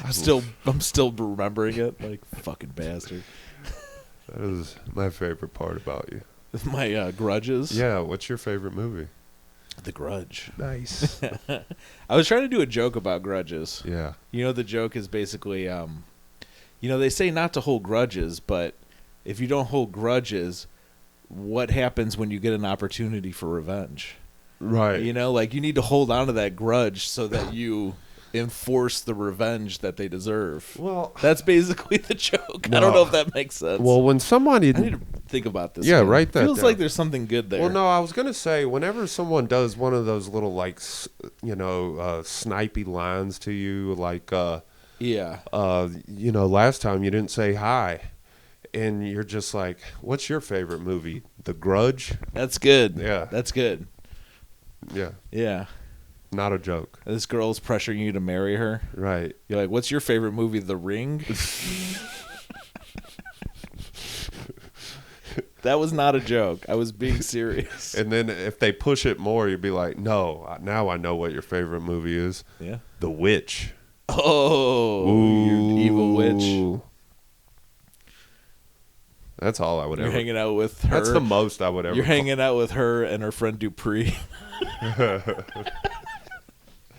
I'm still remembering it. Like, fucking bastard. That is my favorite part about you. My grudges. Yeah. What's your favorite movie? The Grudge. Nice. I was trying to do a joke about grudges. Yeah. The joke is basically, they say not to hold grudges, but if you don't hold grudges, what happens when you get an opportunity for revenge? Right. Like you need to hold on to that grudge so that you enforce the revenge that they deserve. Well, that's basically the joke. No. I don't know if that makes sense. Well, when somebody... I need to think about this. Yeah, write that Feels down. like there's something good there. Well, no, I was going to say, whenever someone does one of those little, like, snipey lines to you, like, last time you didn't say hi, and you're just like, what's your favorite movie? The Grudge? That's good. Yeah. That's good. Yeah. Yeah. Not a joke. This girl's pressuring you to marry her. Right. You're like, what's your favorite movie? The Ring? That was not a joke. I was being serious. And then if they push it more, you'd be like, no, now I know what your favorite movie is. Yeah. The Witch. Oh, you evil witch. That's all I would ever. You're hanging out with her. That's the most I would ever. You're hanging out with her and her friend Dupree.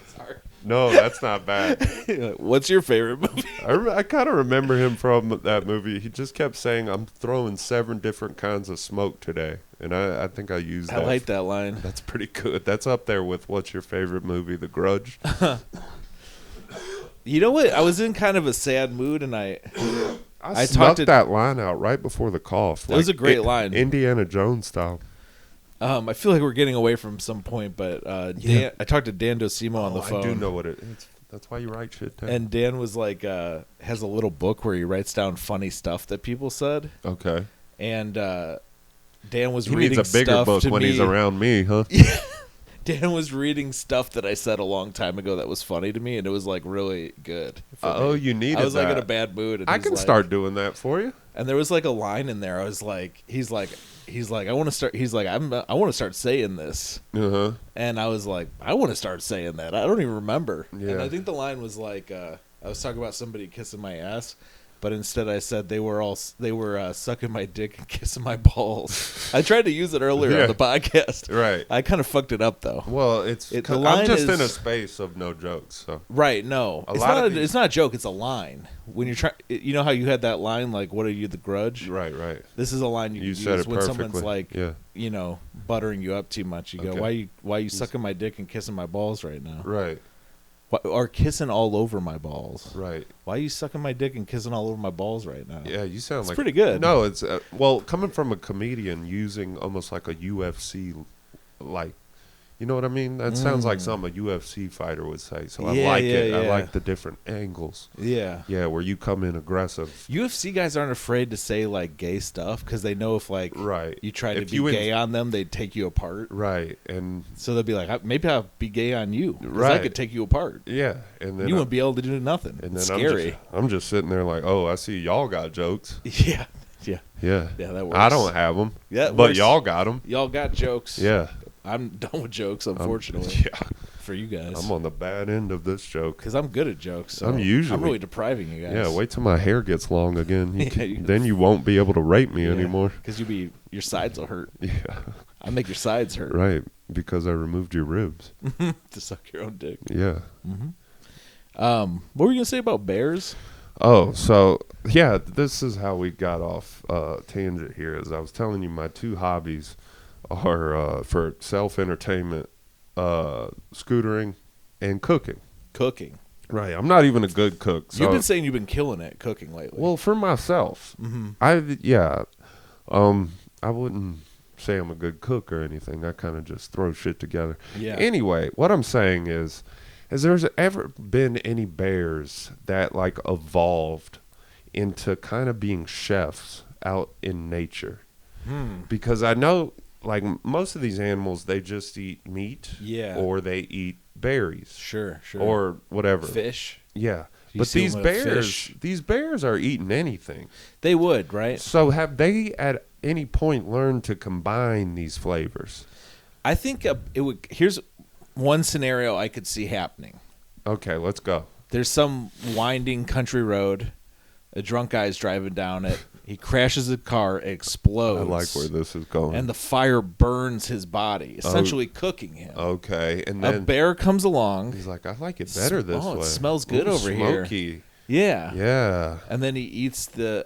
Sorry. No, that's not bad. What's your favorite movie? I kind of remember him from that movie. He just kept saying, I'm throwing 7 different kinds of smoke today. And I think I used that. I like that line. That's pretty good. That's up there with what's your favorite movie, The Grudge. You know what? I was in kind of a sad mood, and I snuck that line out right before the cough. That was a great line. Indiana Jones style. I feel like we're getting away from some point, but Dan, I talked to Dan Docimo on the phone. I do know what it is. That's why you write shit down. And Dan was like, has a little book where he writes down funny stuff that people said. Okay. And Dan was he reading needs a bigger stuff book to when me. he's around me, huh? Yeah. Dan was reading stuff that I said a long time ago that was funny to me, and it was like really good. You needed that. I was like in a bad mood. And I can start doing that for you. And there was like a line in there. I was like, he's like, I want to start. He's like, I want to start saying this. Uh-huh. And I was like, I want to start saying that. I don't even remember. Yeah. And I think the line was like, I was talking about somebody kissing my ass, but instead I said they were sucking my dick and kissing my balls. I tried to use it earlier on the podcast. Right. I kind of fucked it up though. Well, I'm just in a space of no jokes. So. Right. No, it's not a joke. It's a line. When you're trying, you know how you had that line like, "What are you, the Grudge?" Right. Right. This is a line you said use it when perfectly. someone's like, you know, buttering you up too much. You go, "Why are you sucking my dick and kissing my balls right now?" Right. Or kissing all over my balls. Right. Why are you sucking my dick and kissing all over my balls right now? Yeah, you sound like... It's pretty good. No, it's... coming from a comedian using almost like a UFC, like... You know what I mean? That sounds like something a UFC fighter would say. So I like it. Yeah. I like the different angles. Yeah. Yeah, where you come in aggressive. UFC guys aren't afraid to say, like, gay stuff because they know if, like, you try to be gay on them, they'd take you apart. Right. And so they'll be like, maybe I'll be gay on you because I could take you apart. Yeah. And then you wouldn't be able to do nothing. And it's scary. I'm just sitting there like, oh, I see y'all got jokes. Yeah. Yeah. Yeah. Yeah, that works. I don't have them. Yeah, but y'all got them. Y'all got jokes. Yeah. I'm done with jokes, unfortunately. For you guys. I'm on the bad end of this joke. Because I'm good at jokes. So I'm really depriving you guys. Yeah, wait till my hair gets long again. Then you won't be able to rape me anymore. Because your sides will hurt. Yeah. I make your sides hurt. Right, because I removed your ribs. To suck your own dick. Yeah. Mm-hmm. What were you going to say about bears? Oh, so, yeah, this is how we got off tangent here. As I was telling you, my two hobbies are for self-entertainment, scootering and cooking. Cooking. Right. I'm not even a good cook. So. You've been saying you've been killing it cooking lately. Well, for myself. Mm-hmm. I wouldn't say I'm a good cook or anything. I kind of just throw shit together. Yeah. Anyway, what I'm saying is, has there ever been any bears that, like, evolved into kind of being chefs out in nature? Because I know... Like, most of these animals, they just eat meat. Yeah. Or they eat berries. Sure. Or whatever. Fish. Yeah. But these bears are eating anything. They would, right? So have they at any point learned to combine these flavors? I think here's one scenario I could see happening. Okay, let's go. There's some winding country road. A drunk guy's driving down it. He crashes a car, it explodes. I like where this is going. And the fire burns his body, essentially cooking him. Okay. And then a bear comes along. He's like, I like it better this way. Oh, it smells good over smoky. here. Yeah. Yeah. And then he eats the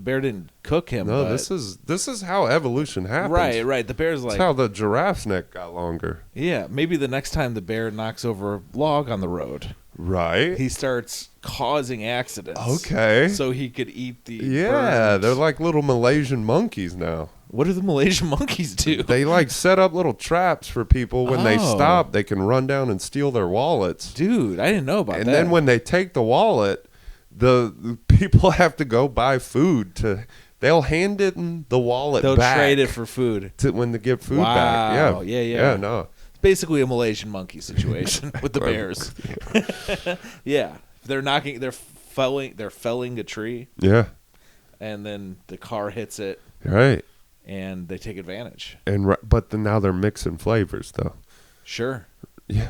bear didn't cook him. No, this is how evolution happens. Right. The bear's like... That's how the giraffe's neck got longer. Yeah. Maybe the next time the bear knocks over a log on the road... Right. He starts causing accidents. Okay. So he could eat the burns. They're like little Malaysian monkeys now. What do the Malaysian monkeys do? They like set up little traps for people. When they stop, they can run down and steal their wallets. Dude, I didn't know about that. And then when they take the wallet, the people have to go buy food to... They'll hand it in the wallet They'll back. They'll trade it for food. When they get food back. Yeah. Yeah, no. Basically a Malaysian monkey situation with the bears. Yeah. They're felling a tree. Yeah. And then the car hits it. Right. And they take advantage. But now they're mixing flavors though. Sure. Yeah.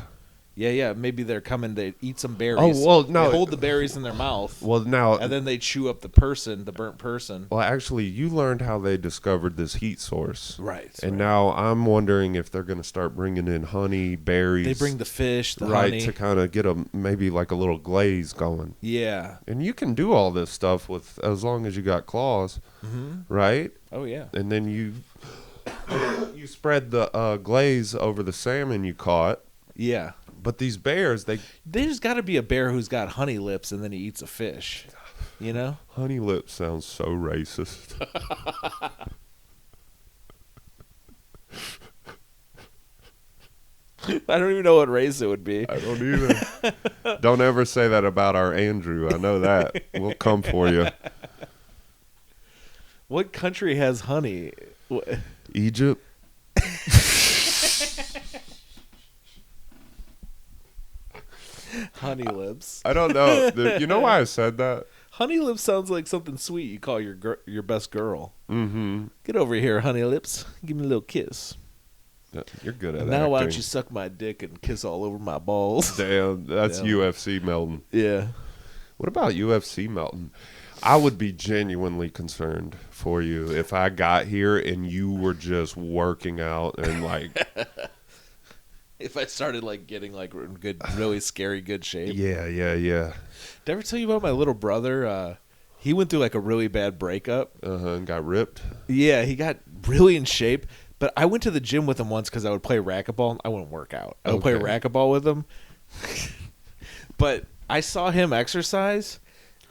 Yeah. Maybe they're coming to eat some berries. Oh, well, no. They hold the berries in their mouth. Well, now. And then they chew up the burnt person. Well, actually, you learned how they discovered this heat source. Right. And now I'm wondering if they're going to start bringing in honey, berries. They bring the fish, the honey. Right, to kind of get maybe like a little glaze going. Yeah. And you can do all this stuff as long as you got claws. Mm-hmm. Right? Oh, yeah. And then you spread the glaze over the salmon you caught. Yeah. But these bears, there's got to be a bear who's got honey lips and then he eats a fish, you know? Honey lips sounds so racist. I don't even know what race it would be. I don't either. Don't ever say that about our Andrew. I know that. We'll come for you. What country has honey? Egypt. Honey lips. I don't know. You know why I said that? Honey lips sounds like something sweet you call your best girl. Mm-hmm. Get over here, honey lips. Give me a little kiss. You're good at that. Now why don't you suck my dick and kiss all over my balls? Damn, that's UFC Melton. Yeah. What about UFC Melton? I would be genuinely concerned for you if I got here and you were just working out and like... If I started like getting like good, really scary good shape. Yeah. Did I ever tell you about my little brother? He went through like a really bad breakup. And got ripped. Yeah, he got really in shape. But I went to the gym with him once because I would play racquetball. I wouldn't work out. I would play racquetball with him. But I saw him exercise,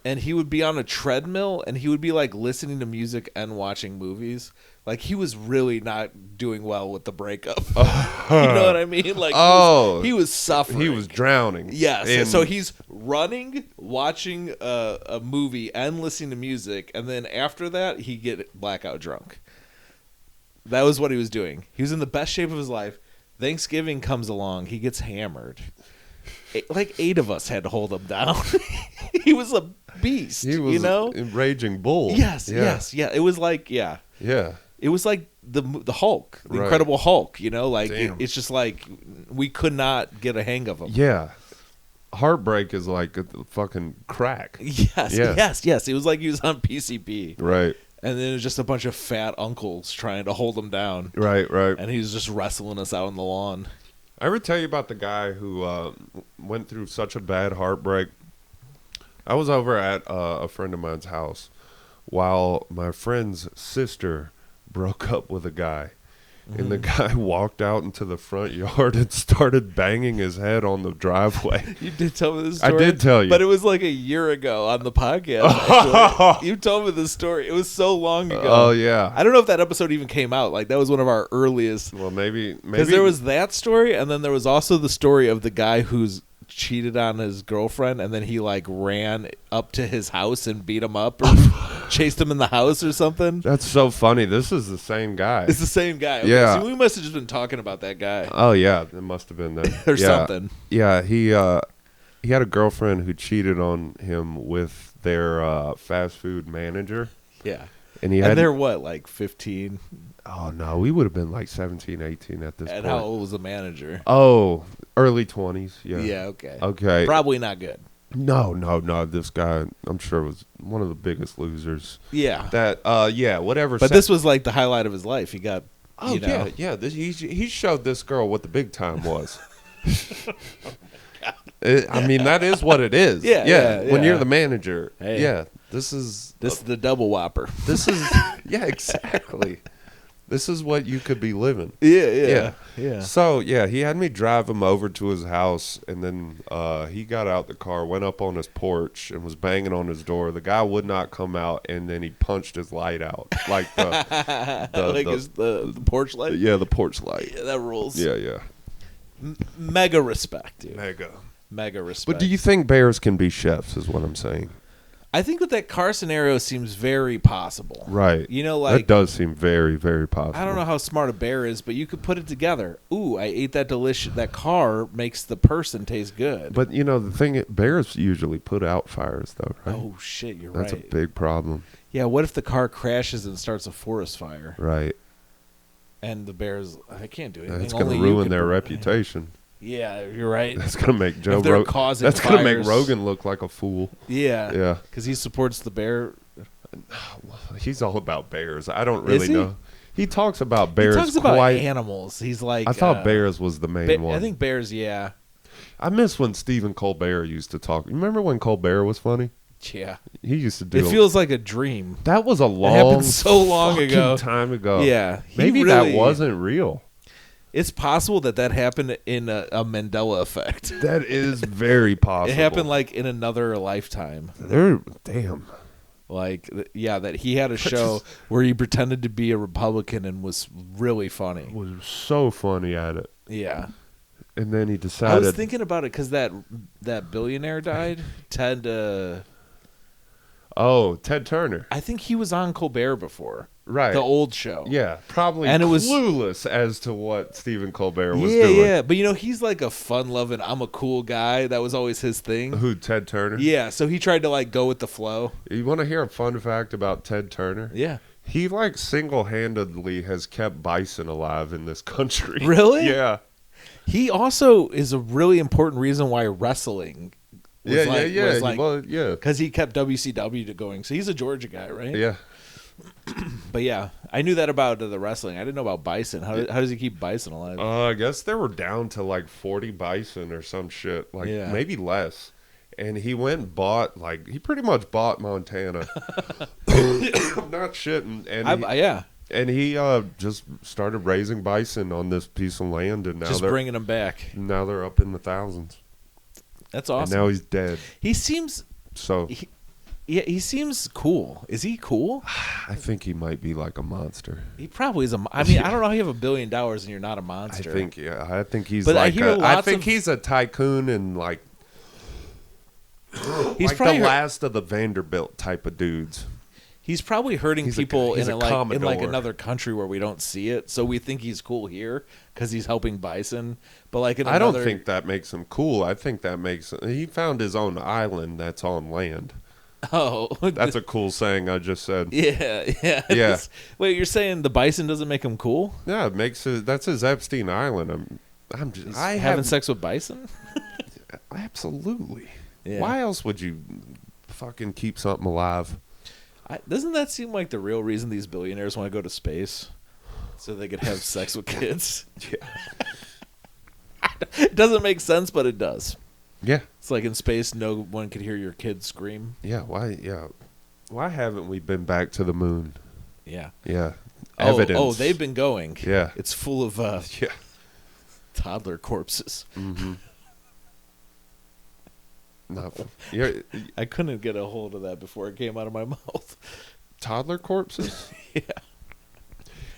and he would be on a treadmill, and he would be like listening to music and watching movies. Like, he was really not doing well with the breakup. You know what I mean? Like, he was suffering. He was drowning. Yes. So he's running, watching a movie, and listening to music. And then after that, he get blackout drunk. That was what he was doing. He was in the best shape of his life. Thanksgiving comes along. He gets hammered. Like 8 of us had to hold him down. He was a beast. He was a raging bull. Yes. It was like, it was like the Hulk, the Incredible Hulk, like it's just like we could not get a hang of him. Yeah. Heartbreak is like a fucking crack. Yes. It was like he was on PCP. Right. And then it was just a bunch of fat uncles trying to hold him down. Right. And he was just wrestling us out on the lawn. I ever tell you about the guy who went through such a bad heartbreak? I was over at a friend of mine's house while my friend's sister broke up with a guy. And the guy walked out into the front yard and started banging his head on the driveway. You did tell me this story? I did tell you. But it was like a year ago on the podcast. You told me this story. It was so long ago. Oh, yeah. I don't know if that episode even came out. Like, that was one of our earliest. Well, maybe. Because there was that story, and then there was also the story of the guy who's cheated on his girlfriend, and then he like ran up to his house and beat him up or chased him in the house or something. That's so funny. This is the same guy. It's the same guy. Okay, yeah. So we must have just been talking about that guy. Oh yeah, it must have been that or something. Yeah, he had a girlfriend who cheated on him with their fast food manager. Yeah. And they're what, like 15? Oh no, we would have been like 17, 18 at this point. And how old was the manager? Oh, early 20s. Yeah. Yeah, okay. Okay. Probably not good. No. This guy, I'm sure, was one of the biggest losers. Yeah. Whatever. But this was like the highlight of his life. He got. Oh yeah. He showed this girl what the big time was. I mean, that is what it is. Yeah. When you're the manager. Hey. Yeah. This is the double whopper. This is exactly. This is what you could be living. Yeah. So, he had me drive him over to his house, and then he got out the car, went up on his porch, and was banging on his door. The guy would not come out, and then he punched his light out. Like the porch light? Yeah, the porch light. Yeah, that rules. Yeah. Mega respect, dude. Mega respect. But do you think bears can be chefs, is what I'm saying? I think with that car scenario seems very possible. Right. That does seem very, very possible. I don't know how smart a bear is, but you could put it together. Ooh, I ate that delicious. That car makes the person taste good. But, the thing, bears usually put out fires, though, right? Oh, shit, you're That's right. That's a big problem. Yeah, what if the car crashes and starts a forest fire? Right. And the bears, I can't do anything. That's going to ruin their reputation. Yeah, you're right. That's going to make Joe Rogan. That's going to make Rogan look like a fool. Yeah. Because he supports the bear. He's all about bears. I don't really know. He talks about bears. He talks about animals. He's like. I thought bears was the main one. I think bears, yeah. I miss when Stephen Colbert used to talk. Remember when Colbert was funny? Yeah. He used to do it. Feels like a dream. That was a long. It happened so long ago. Time ago. Yeah. Maybe that wasn't real. It's possible that happened in a Mandela effect. That is very possible. It happened like in another lifetime. Damn. Like, that he had a show where he pretended to be a Republican and was really funny. Was so funny at it. Yeah. And then he decided. I was thinking about it because that billionaire died, Ted. Ted Turner. I think he was on Colbert before. Right. The old show. Yeah, probably and clueless as to what Stephen Colbert was doing. Yeah, but he's like a fun-loving, I'm a cool guy. That was always his thing. Who, Ted Turner? Yeah, so he tried to like go with the flow. You want to hear a fun fact about Ted Turner? Yeah. He like single-handedly has kept bison alive in this country. Really? Yeah. He also is a really important reason why wrestling was because he kept WCW going. So he's a Georgia guy, right? Yeah. But yeah, I knew that about the wrestling. I didn't know about bison. How does he keep bison alive? I guess they were down to like 40 bison or some shit, like maybe less. And he went and bought, like, he pretty much bought Montana. I'm not shitting. And he just started raising bison on this piece of land, and now just bringing them back. Now they're up in the thousands. That's awesome. And now he's dead. He seems he seems cool. Is he cool? I think he might be like a monster. He probably is I don't know how you have $1 billion and you're not a monster. I think he's but like I think he's a tycoon and like he's like probably the last of the Vanderbilt type of dudes. He's probably hurting people in another country where we don't see it, so we think he's cool here because he's helping bison. But like I don't think that makes him cool. I think that makes he found his own island that's on land. Oh, that's a cool saying I just said. Yeah. Wait, you're saying the bison doesn't make him cool? Yeah, it makes that's his Epstein Island. I'm just having sex with bison. Absolutely. Yeah. Why else would you fucking keep something alive? Doesn't that seem like the real reason these billionaires want to go to space? So they could have sex with kids? Yeah. It doesn't make sense, but it does. Yeah. It's like in space, no one could hear your kid scream. Yeah. Why haven't we been back to the moon? Yeah. Yeah. Evidence. Oh, they've been going. Yeah. It's full of toddler corpses. Mm-hmm. I couldn't get a hold of that before it came out of my mouth. Toddler corpses? Yeah.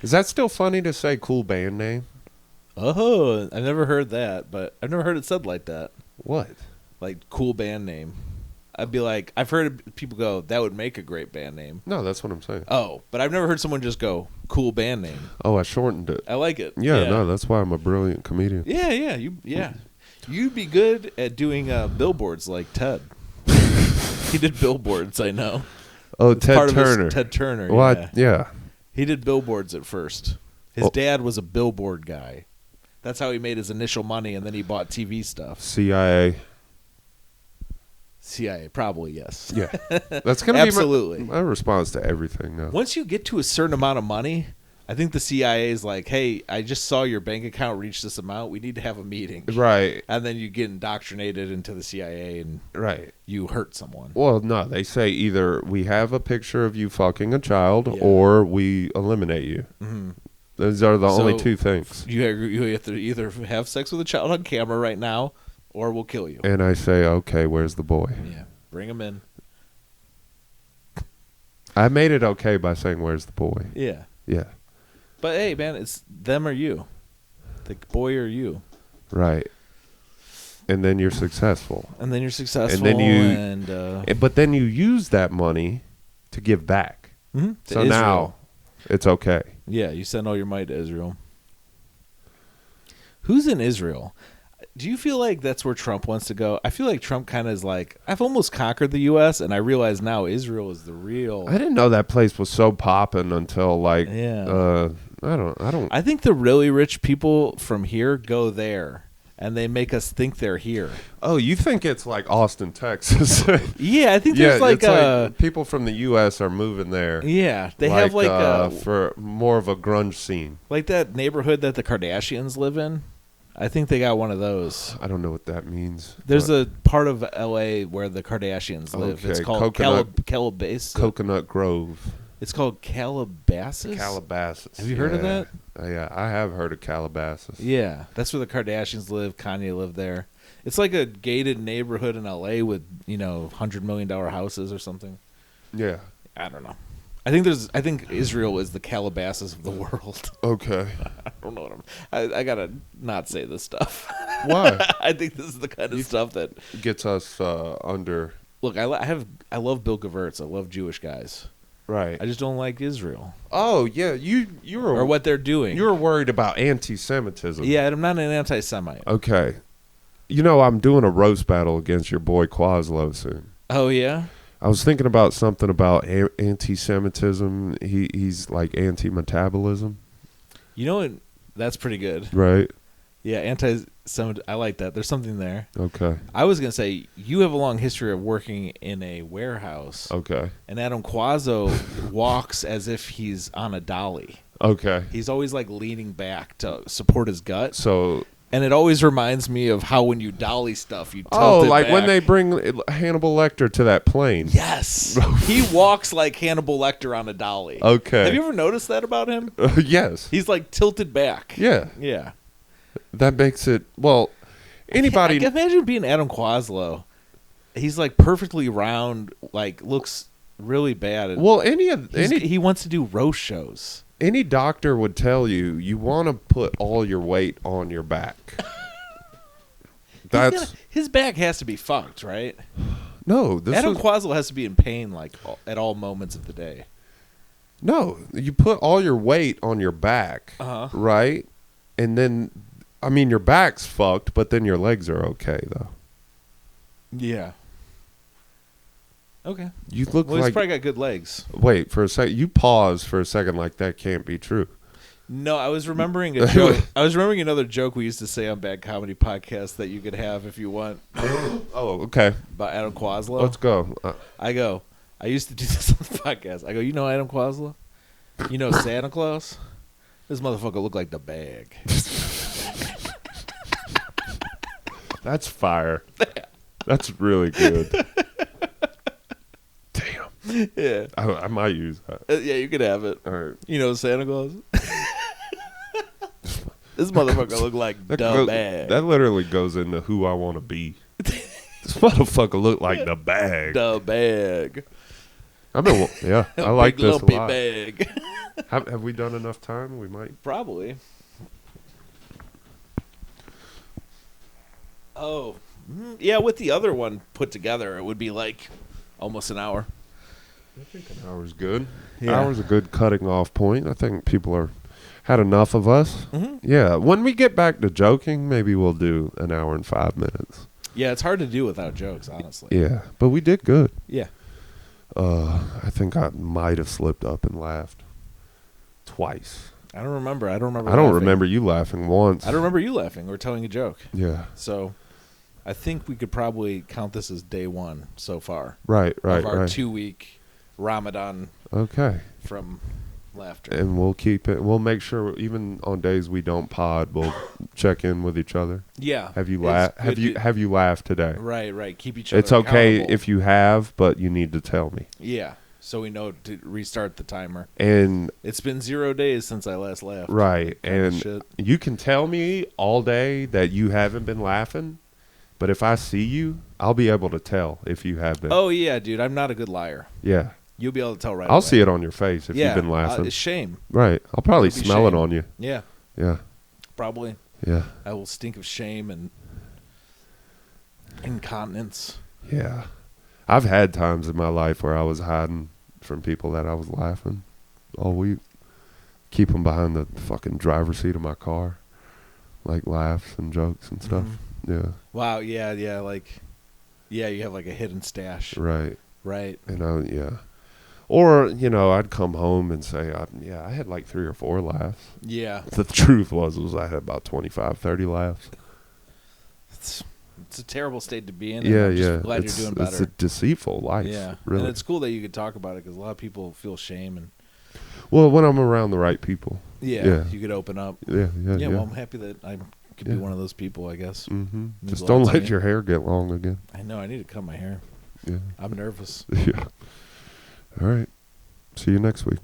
Is that still funny to say cool band name? Oh, I never heard that, but I've never heard it said like that. What? Like cool band name. I'd be like, I've heard people go, that would make a great band name. No, that's what I'm saying. Oh, but I've never heard someone just go, cool band name. Oh, I shortened it. I like it. Yeah, no, that's why I'm a brilliant comedian. Yeah. You'd be good at doing billboards like Ted. He did billboards, I know. Oh, it's Ted Turner. Ted Turner. What? Yeah. He did billboards at first. His dad was a billboard guy. That's how he made his initial money, and then he bought TV stuff. CIA, probably, yes. Yeah. That's going to absolutely be my response to everything now. Once you get to a certain amount of money, I think the CIA is like, hey, I just saw your bank account reach this amount. We need to have a meeting. Right. And then you get indoctrinated into the CIA and you hurt someone. Well, no, they say either we have a picture of you fucking a child or we eliminate you. Mm-hmm. Those are the only two things. You have to either have sex with a child on camera right now or we'll kill you. And I say, okay, where's the boy? Yeah, bring him in. I made it okay by saying, where's the boy? Yeah. Yeah. But hey, man, it's them or you. The boy or you. Right. And then you're successful. And then you're successful. And then but then you use that money to give back. Mm-hmm. So now it's okay. Yeah, you send all your money to Israel. Who's in Israel? Do you feel like that's where Trump wants to go? I feel like Trump kind of is like, I've almost conquered the U.S., and I realize now Israel is the real. I didn't know that place was so popping until like, I don't. I think the really rich people from here go there, and they make us think they're here. Oh, you think it's like Austin, Texas? Yeah, I think there's like people from the U.S. are moving there. Yeah, they have for more of a grunge scene, like that neighborhood that the Kardashians live in. I think they got one of those. I don't know what that means. There's a part of L.A. where the Kardashians live. Okay. It's called Calabasas. Coconut Grove. It's called Calabasas? Calabasas. Have you heard of that? Yeah, I have heard of Calabasas. Yeah, that's where the Kardashians live. Kanye lived there. It's like a gated neighborhood in L.A. with, $100 million houses or something. Yeah. I don't know. I think Israel is the Calabasas of the world. Okay. I don't know what I gotta not say this stuff. Why? I think this is the kind of stuff that gets us under. Look, I love Bill Gewirtz. I love Jewish guys. Right. I just don't like Israel. Oh yeah, you were or what they're doing. You were worried about anti-Semitism. Yeah, I'm not an anti-Semite. Okay. I'm doing a roast battle against your boy Quaslow soon. Oh yeah. I was thinking about something about anti-Semitism. He's like anti-metabolism. You know what? That's pretty good. Right. Yeah, anti-Semite. I like that. There's something there. Okay. I was gonna say you have a long history of working in a warehouse. Okay. And Adam Quazzo walks as if he's on a dolly. Okay. He's always like leaning back to support his gut. So. And it always reminds me of how when you dolly stuff, you tilt it like back. when they bring Hannibal Lecter to that plane. Yes. He walks like Hannibal Lecter on a dolly. Okay. Have you ever noticed that about him? Yes. He's like tilted back. Yeah. Yeah. That makes it, anybody. I can imagine being Adam Quazlow. He's like perfectly round, like looks really bad. He wants to do roast shows. Any doctor would tell you want to put all your weight on your back. His back has to be fucked, right? No, Adam Quazlow has to be in pain like at all moments of the day. No, you put all your weight on your back, right? And then, your back's fucked, but then your legs are okay though. Yeah. Okay. You look he's probably got good legs. Wait for a second. You pause for a second, like that can't be true. No, I was remembering a joke. I was remembering another joke we used to say on Bad Comedy Podcast that you could have if you want. Oh, okay. About Adam Quazlow. Let's go. I used to do this on the podcast. I go, you know Adam Quazlow? You know Santa Claus? This motherfucker look like the bag. That's fire. That's really good. Yeah. I might use that. Yeah, you could have it. All right. You know Santa Claus? This motherfucker look like the bag. That literally goes into who I want to be. This motherfucker look like the bag. The bag. I like this a lot. Bag. Have we done enough time? We might. Probably. Oh. Yeah, with the other one put together, it would be like almost an hour. I think an hour's good. Yeah. Hour's a good cutting off point. I think people had enough of us. Mm-hmm. Yeah. When we get back to joking, maybe we'll do an hour and 5 minutes. Yeah, it's hard to do without jokes, honestly. Yeah, but we did good. Yeah. I think I might have slipped up and laughed twice. I don't remember. I don't remember you laughing once. I don't remember you laughing or telling a joke. Yeah. So I think we could probably count this as day one so far. Right. Of our 2-week Ramadan. Okay. From laughter. And we'll keep it. We'll make sure even on days we don't pod, we'll check in with each other. Yeah. Have you laughed? Have you laughed today? Right. Keep each other It's okay accountable. if you have, but you need to tell me. Yeah. So we know to restart the timer. And it's been 0 days since I last laughed. Right. And you can tell me all day that you haven't been laughing, but if I see you, I'll be able to tell if you have been. Oh, yeah, dude. I'm not a good liar. Yeah. You'll be able to tell right I'll away. see it on your face if you've been laughing. It's shame. Right. I'll probably smell it on you. Yeah. Yeah. Probably. Yeah. I will stink of shame and incontinence. Yeah. I've had times in my life where I was hiding from people that I was laughing all week. Keep them behind the fucking driver's seat of my car. Like laughs and jokes and stuff. Mm-hmm. Yeah. Wow. Yeah. You have like a hidden stash. Right. And yeah. Or, I'd come home and say, I had like 3 or 4 laughs. Yeah. The truth was I had about 25, 30 laughs. It's a terrible state to be in. Yeah, I'm just glad you're doing better. It's a deceitful life. Yeah. Really. And it's cool that you could talk about it because a lot of people feel shame. Well, when I'm around the right people. Yeah. You could open up. Yeah. Well, I'm happy that I could be one of those people, I guess. Mm-hmm. Just don't let your hair get long again. I know. I need to cut my hair. Yeah. I'm nervous. Yeah. All right. See you next week.